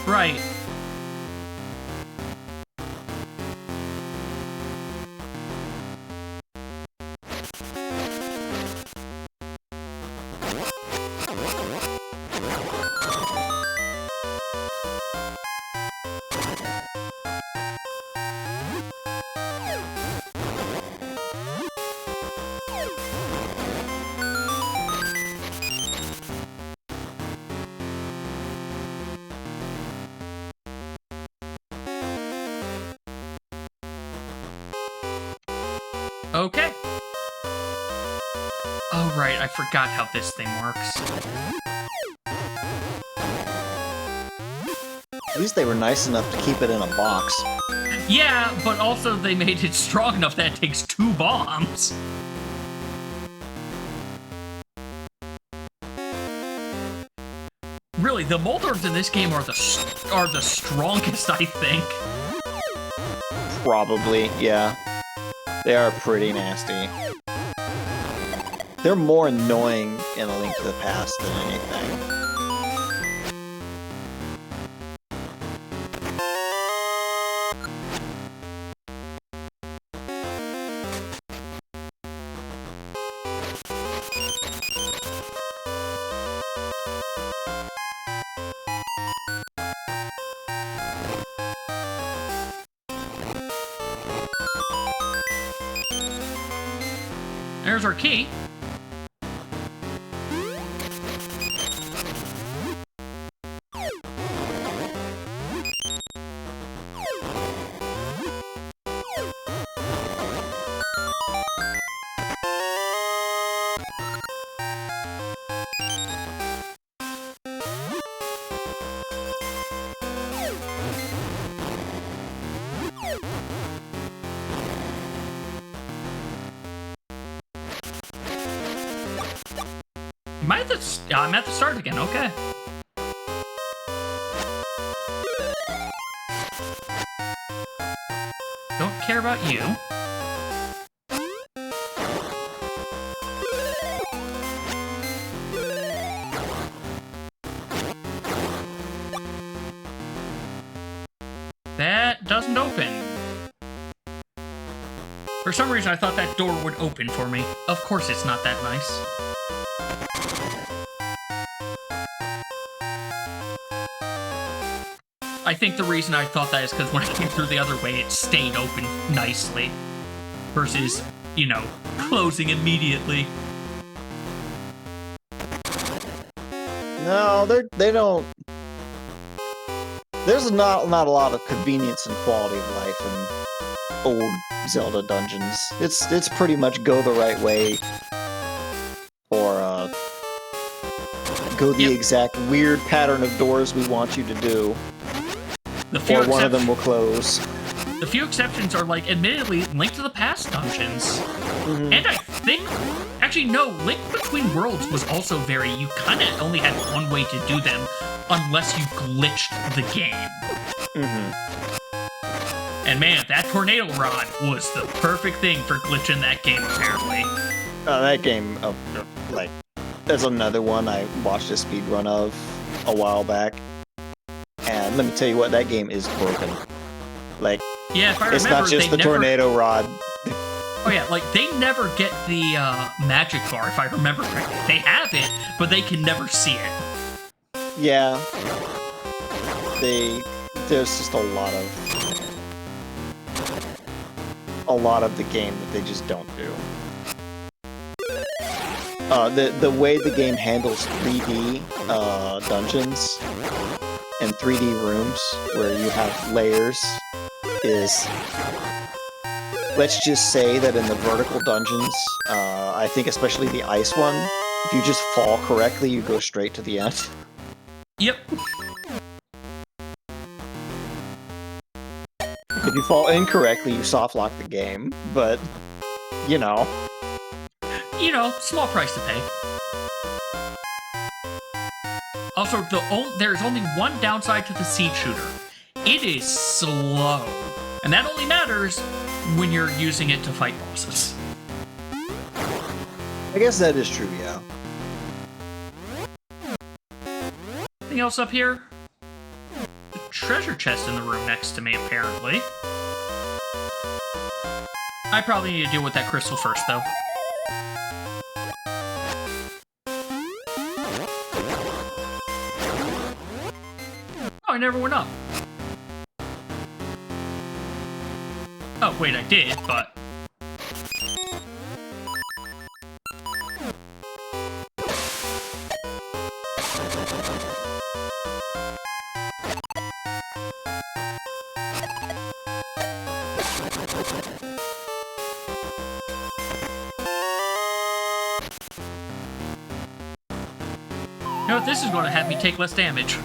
Right. Okay. Oh, right, I forgot how this thing works. At least they were nice enough to keep it in a box. Yeah, but also they made it strong enough that it takes 2 bombs. Really, the Moldorms in this game are the strongest, I think. Probably, yeah. They are pretty nasty. They're more annoying in A Link to the Past than anything. There's our key. I'm at the start again, okay. Don't care about you. That doesn't open. For some reason, I thought that door would open for me. Of course it's not that nice. I think the reason I thought that is because when I came through the other way, it stayed open nicely. Versus, you know, closing immediately. No, they don't... There's not a lot of convenience and quality of life in old Zelda dungeons. It's pretty much go the right way, or go the exact weird pattern of doors we want you to do, or one of them will close. The few exceptions are, like, admittedly, Link to the Past dungeons. And I think... Actually, no, Link Between Worlds was also very... You kind of only had one way to do them, unless you glitched the game. And man, that tornado rod was the perfect thing for glitching that game, apparently. That game, like, there's another one I watched a speedrun of a while back. And let me tell you what, that game is broken. Like, yeah, if I remember, it's not just the tornado rod. Oh yeah, like, they never get the magic bar, if I remember correctly. They have it, but they can never see it. Yeah. There's just a lot of the game that they just don't do. The way the game handles 3D dungeons and 3D rooms where you have layers is... Let's just say that in the vertical dungeons, I think especially the ice one, if you just fall correctly, you go straight to the end. Yep. If you fall incorrectly, you soft lock the game, but, you know. You know, small price to pay. Also, there's only one downside to the Seed Shooter. It is slow. And that only matters when you're using it to fight bosses. I guess that is true, yeah. Anything else up here? The treasure chest in the room next to me, apparently. I probably need to deal with that crystal first, though. Oh, I never went up. Oh, wait, I did, but... You know what? This is going to have me take less damage.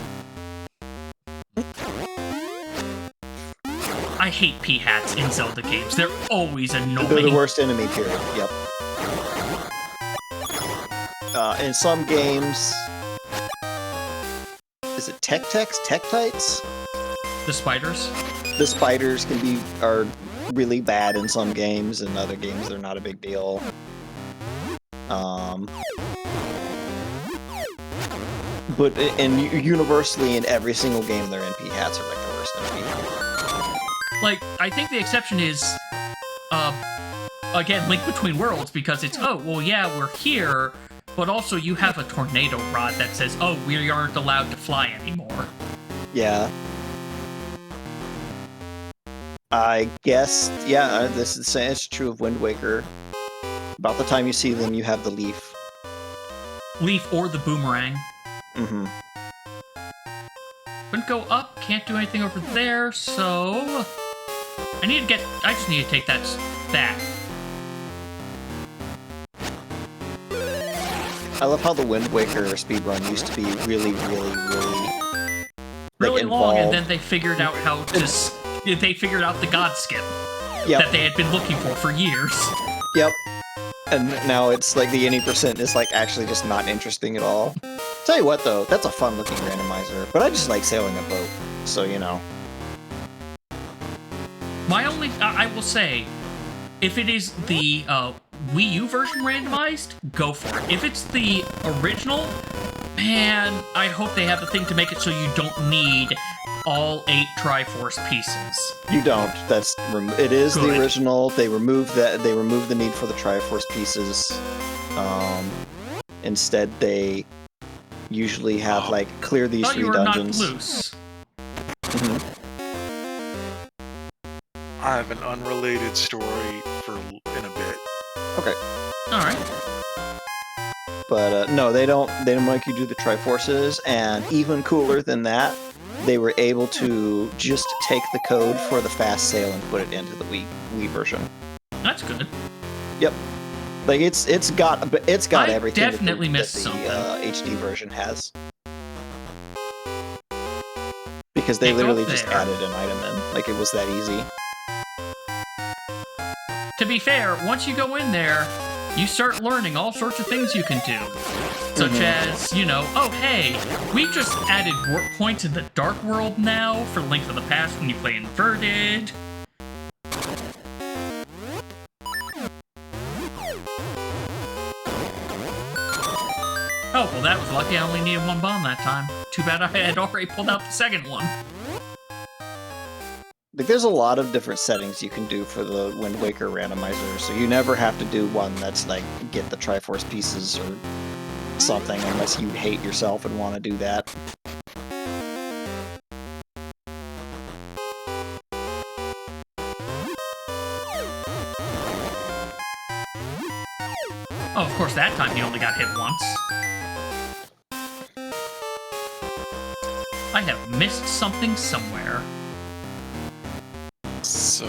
I hate P-hats in Zelda games. They're always annoying. They're the worst enemy, period. Yep. In some games... Is it Tektites? The spiders? The spiders are really bad in some games, and other games they're not a big deal. But universally in every single game their NP hats are like the worst enemy. Like, I think the exception is, again, Link Between Worlds, because it's, oh, well, yeah, we're here, but also you have a tornado rod that says, oh, we aren't allowed to fly anymore. Yeah. I guess, yeah, it's true of Wind Waker. About the time you see them, you have the leaf. Leaf or the boomerang. Mm-hmm. Couldn't go up, can't do anything over there, so... I just need to take that. I love how the Wind Waker speedrun used to be really Really long, involved. and then they figured out how to... They figured out the god skip that they had been looking for years. Yep. And now it's like the any percent is like actually just not interesting at all. Tell you what though, that's a fun looking randomizer, but I just like sailing a boat, so you know. My only, I will say, if it is the Wii U version randomized, go for it. If it's the original, man, I hope they have the thing to make it so you don't need all 8 Triforce pieces. You don't. It is Good. the original. They removed that. They removed the need for the Triforce pieces. Instead, they usually have like clear these 3 dungeons. Not loose. Mm-hmm. I have an unrelated story in a bit. Okay. All right. But no, they don't make you do the Triforces, and even cooler than that, they were able to just take the code for the fast sail and put it into the Wii version. That's good. Yep. Like it's got I everything definitely missed that something. the HD version has. Because they literally just added an item in. Like it was that easy. To be fair, once you go in there, you start learning all sorts of things you can do. Such as, you know, oh hey, we just added warp points in the Dark World now for Link to the Past when you play inverted. Oh, well that was lucky, I only needed 1 bomb that time. Too bad I had already pulled out the second one. Like, there's a lot of different settings you can do for the Wind Waker randomizer, so you never have to do one that's like, get the Triforce pieces or something, unless you hate yourself and want to do that. Oh, of course, that time he only got hit once. I have missed something somewhere. So,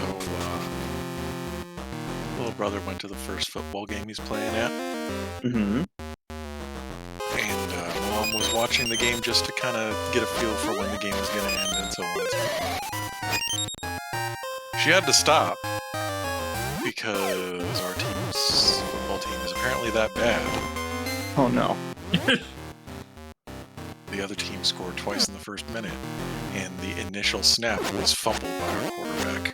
little brother went to the first football game he's playing at. Mm-hmm. And Mom was watching the game just to kind of get a feel for when the game was going to end and so on and so forth. She had to stop because our team's football team is apparently that bad. Oh no. The other team scored twice in the first minute, and the initial snap was fumbled by our quarterback.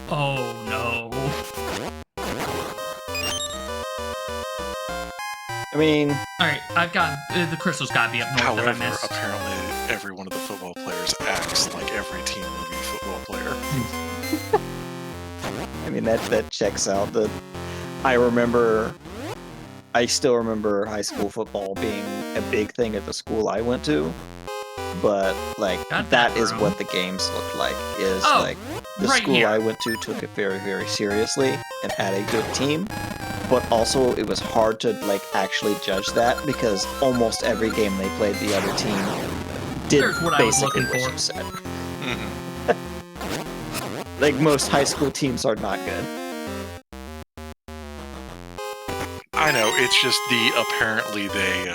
Oh no. I mean... Alright, I've got... the crystal's gotta be up north However, that I missed. apparently every one of the football players acts like every teen movie football player. I mean, that checks out. I still remember high school football being a big thing at the school I went to, but like that is what the games looked like. Like the right school here. I went to took it very, very seriously and had a good team, but also it was hard to like actually judge that because almost every game they played, the other team did There's what I was basically looking what for. you said. Mm-hmm. Like most high school teams are not good. I know, it's just apparently they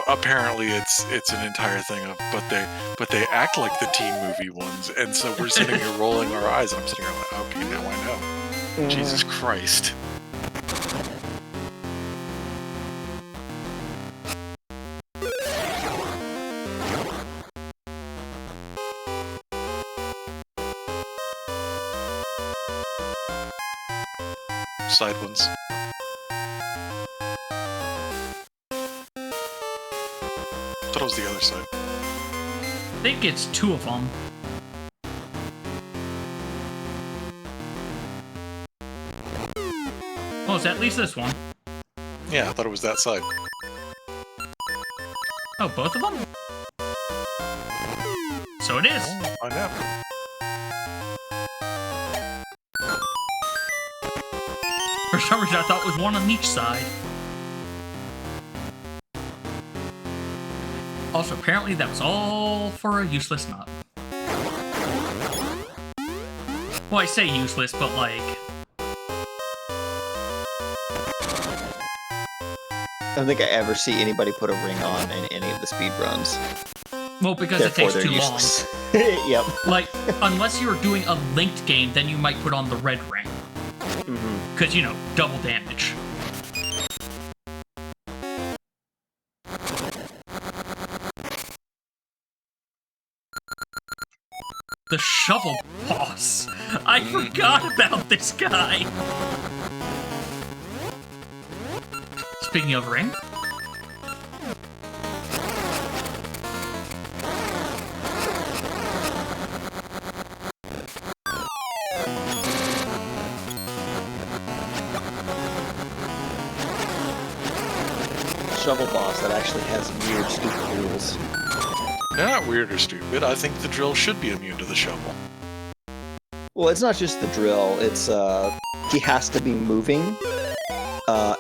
apparently it's an entire thing of, but they act like the teen movie ones, and so we're sitting here rolling our eyes. And I'm sitting here like, okay, now I know. Jesus Christ. Side ones. I thought it was the other side. I think it's 2 of them. Oh, it's at least this one. Yeah, I thought it was that side. Oh, both of them? So it is. Oh, I know. For some reason, I thought it was one on each side. Also, apparently that was all for a useless nut. Well, I say useless, but like... I don't think I ever see anybody put a ring on in any of the speed runs. Well, because Therefore, it takes they're too useless. long. Yep. Like, unless you're doing a linked game, then you might put on the red ring. Because, you know, double damage. The shovel boss. I forgot about this guy. Speaking of ring. Shovel boss that actually has weird, stupid rules. They're not weird or stupid. I think the drill should be immune to the shovel. Well, it's not just the drill. It's he has to be moving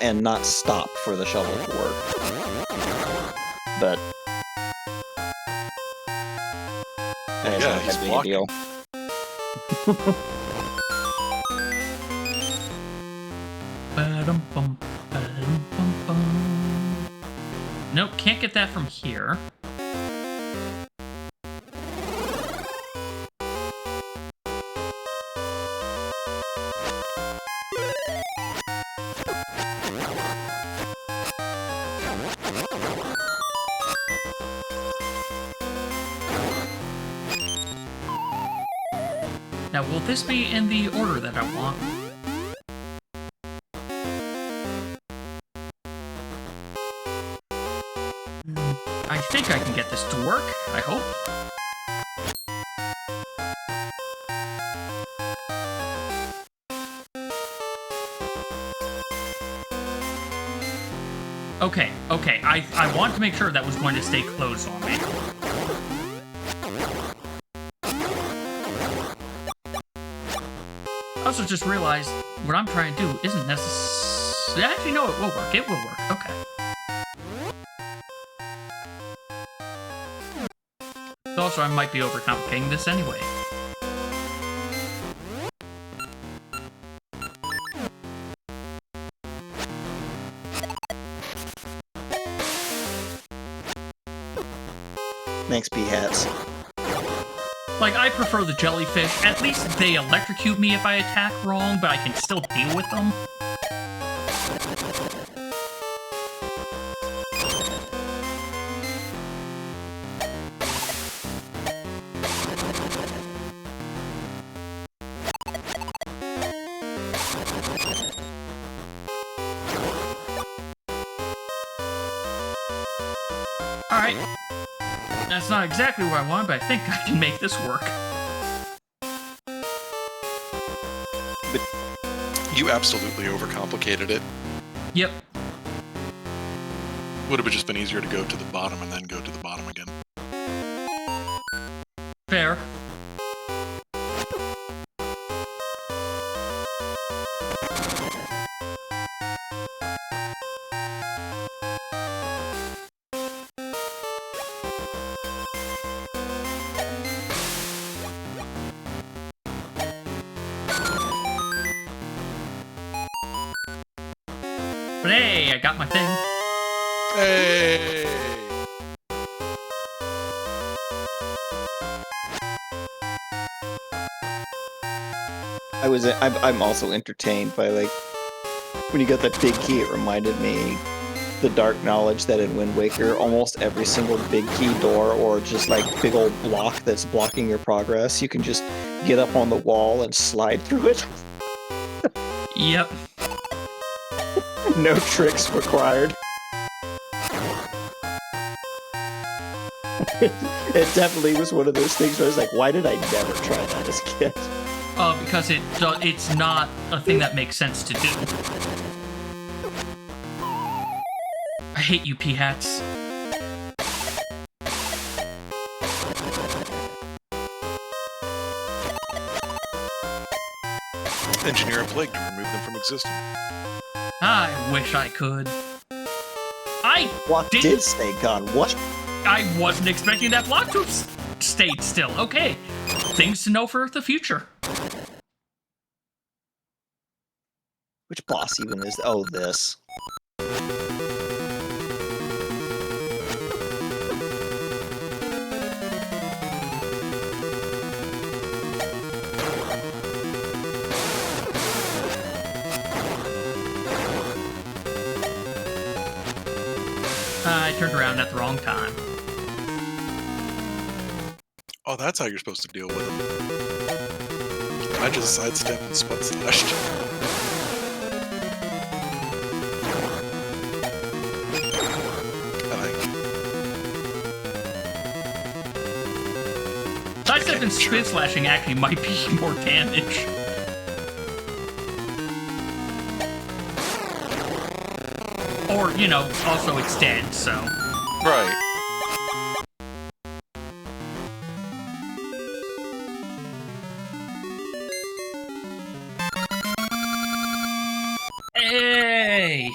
and not stop for the shovel to work. But that is Yeah, not he's that big a blocking. deal. Ba-dum-bum, ba-dum-bum-bum. Nope, can't get that from here. Now, will this be in the order that I want? I think I can get this to work, I hope. Okay, I want to make sure that was going to stay closed on me. I also just realized what I'm trying to do isn't necessary. Actually, no, it will work. It will work. Okay. Also, I might be overcomplicating this anyway. Thanks, B-hats. Like, I prefer the jellyfish. At least they electrocute me if I attack wrong, but I can still deal with them. Alright. That's not exactly what I want, but I think I can make this work. You absolutely overcomplicated it. Yep. Would have just been easier to go to the bottom and then go to the bottom again. Fair. But hey, I got my thing. Hey! I'm also entertained by like when you got that big key. It reminded me the dark knowledge that in Wind Waker, almost every single big key door or just like big old block that's blocking your progress, you can just get up on the wall and slide through it. Yep. No tricks required. It definitely was one of those things where I was like, why did I never try that as a kid? Because it's not a thing that makes sense to do. I hate you, P-hats. Engineer a plague to remove them from existence. I wish I could. Block did stay gone. What? I wasn't expecting that block to have stayed still. Okay. Things to know for the future. Which boss even is? Oh, this. I turned around at the wrong time. Oh, that's how you're supposed to deal with them. I just sidestepped and spot slashed. Sidestep and spin slashing actually might be more damage. Or, you know, also it's dead, so. Right. Hey!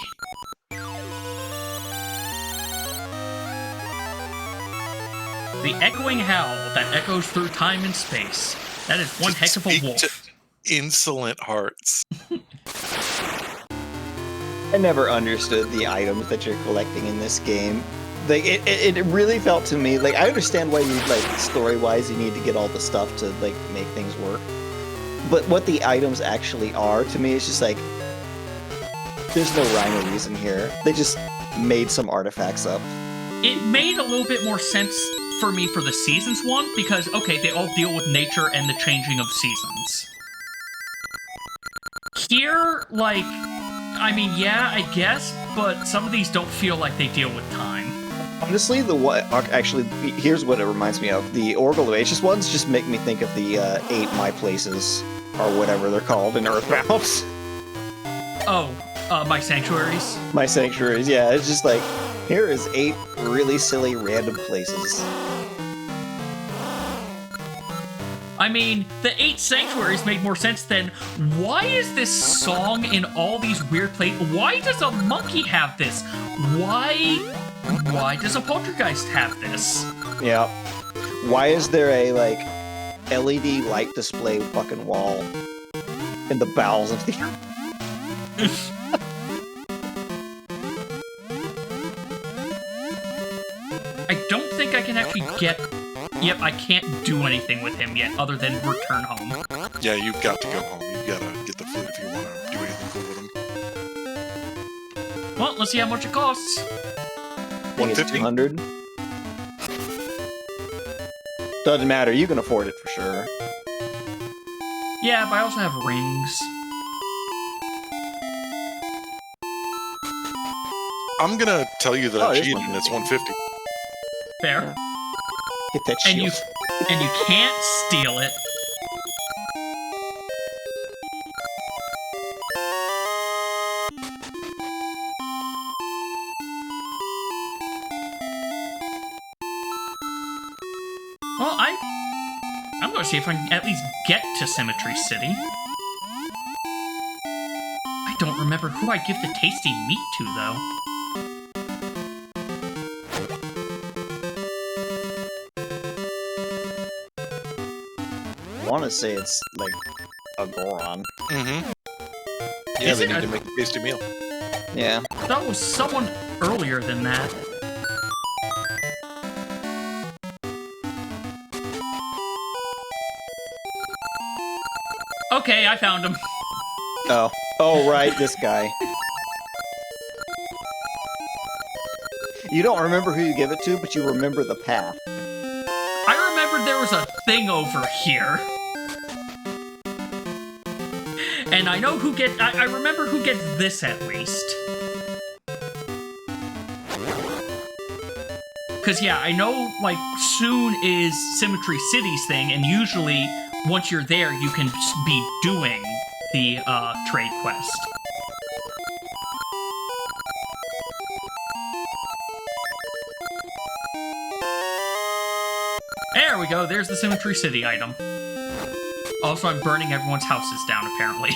The echoing howl that echoes through time and space. That is one heck of a wolf. Insolent hearts. I never understood the items that you're collecting in this game. Like it really felt to me like I understand why you like story-wise you need to get all the stuff to like make things work. But what the items actually are to me is just like there's no rhyme or reason here. They just made some artifacts up. It made a little bit more sense for me for the seasons one because okay, they all deal with nature and the changing of seasons. Here, like I mean, yeah, I guess, but some of these don't feel like they deal with time. Honestly, here's what it reminds me of. The Oracle of Ages ones just make me think of the 8 My Places, or whatever they're called in Earthbound. Oh, My Sanctuaries? My Sanctuaries, yeah. It's just like, here is 8 really silly random places. I mean, the 8 sanctuaries made more sense than, why is this song in all these weird places? Why does a monkey have this? Why does a poltergeist have this? Yeah. Why is there a, like, LED light display fucking wall in the bowels of the earth? I don't think I can actually get... Yep, I can't do anything with him yet, other than return home. Yeah, you've got to go home. You've got to get the flute if you want to do anything cool with him. Well, let's see how much it costs. I think it's 200. Doesn't matter, you can afford it for sure. Yeah, but I also have rings. I'm gonna tell you the it is cheating that's 150. Fair. Yeah. Get that shield. And you can't steal it. Well, I'm gonna see if I can at least get to Symmetry City. I don't remember who I give the tasty meat to, though. I want to say it's like a Goron. Mm-hmm. Yeah, Is they it? need to make a tasty meal. Yeah. That was someone earlier than that. Okay, I found him. Oh, right, this guy. You don't remember who you give it to, but you remember the path. I remembered there was a thing over here. And I know who gets... I remember who gets this, at least. Because, yeah, I know, like, soon is Symmetry City's thing, and usually, once you're there, you can be doing the, trade quest. There we go, there's the Symmetry City item. Also, I'm burning everyone's houses down, apparently.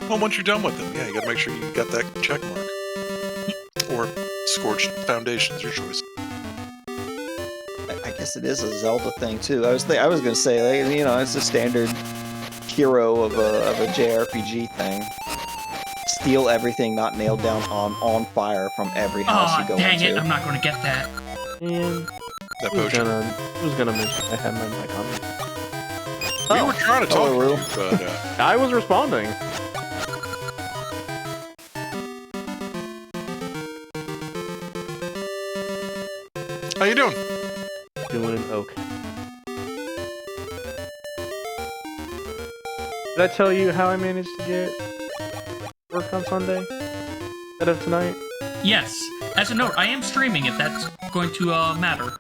Well, once you're done with them, yeah, you gotta make sure you got that check mark. Or Scorched Foundations, your choice. I guess it is a Zelda thing too. I was gonna say, like, you know, it's a standard hero of a JRPG thing. Steal everything not nailed down on fire from every house you go dang into. it, I'm not going to get that. And That potion. who's gonna mention I had my mic on me? We were trying to talk to Rue. you, but I was responding. how you doing? Doing okay. Did I tell you how I managed to get work on Sunday instead of tonight? Yes. As a note, I am streaming if that's going to matter.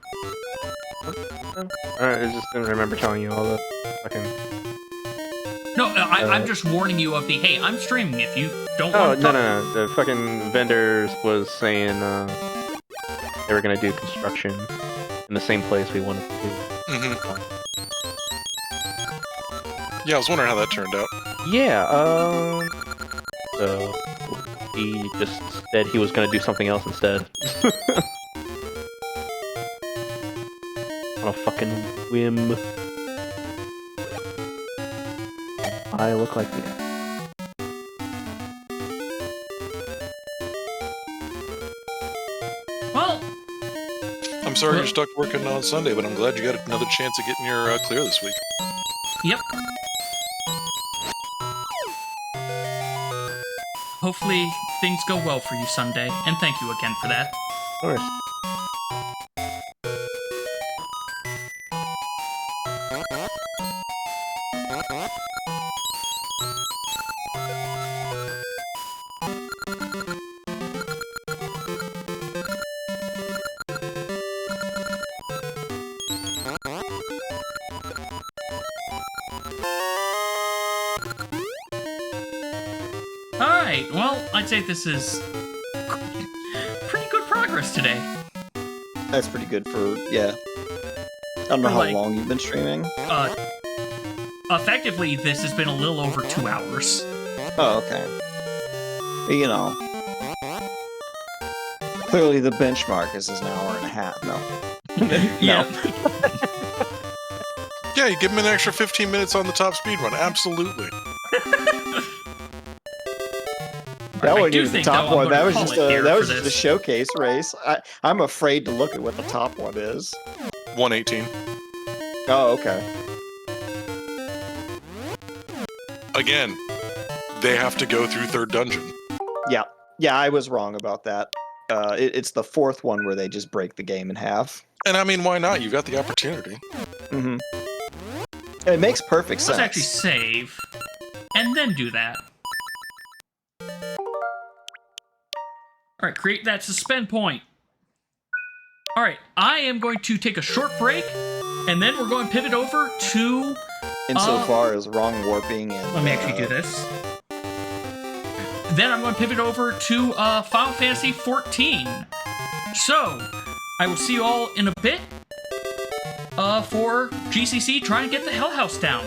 Alright, I just didn't remember telling you all the fucking... No, I'm just warning you of the, hey, I'm streaming if you don't Oh, want to no. The fucking vendors was saying they were gonna do construction in the same place we wanted to do. Mm-hmm. Yeah, I was wondering how that turned out. Yeah, so he just said he was gonna do something else instead. On a fucking whim. I look like the Well, I'm sorry you're stuck working on Sunday, but I'm glad you got another chance of getting your clear this week. yep. Hopefully things go well for you Sunday, and thank you again for that. Of course. Alright, well, I'd say this is pretty good progress today. That's pretty good for, yeah. I don't know how Like- long you've been streaming. Effectively, this has been a little over 2 hours. Oh, okay. You know. Clearly the benchmark is an hour and a half. No. Yeah. Yeah, you give him an extra 15 minutes on the top speed run. Absolutely. That I wasn't do even the think, top though, I'm one. That gonna was call just it here that was for just a this. showcase race. I'm afraid to look at what the top one is. 118. Oh, okay. Again, they have to go through third dungeon. Yeah, I was wrong about that. It's the fourth one where they just break the game in half. And I mean, why not? You got the opportunity. Mm-hmm. It makes perfect Let's sense. actually save, and then do that. Alright, create that suspend point. Alright, I am going to take a short break, and then we're going to pivot over to... Insofar as wrong warping and... Let me actually do this. Then I'm going to pivot over to Final Fantasy XIV. So, I will see you all in a bit for GCC trying to get the Hell House down.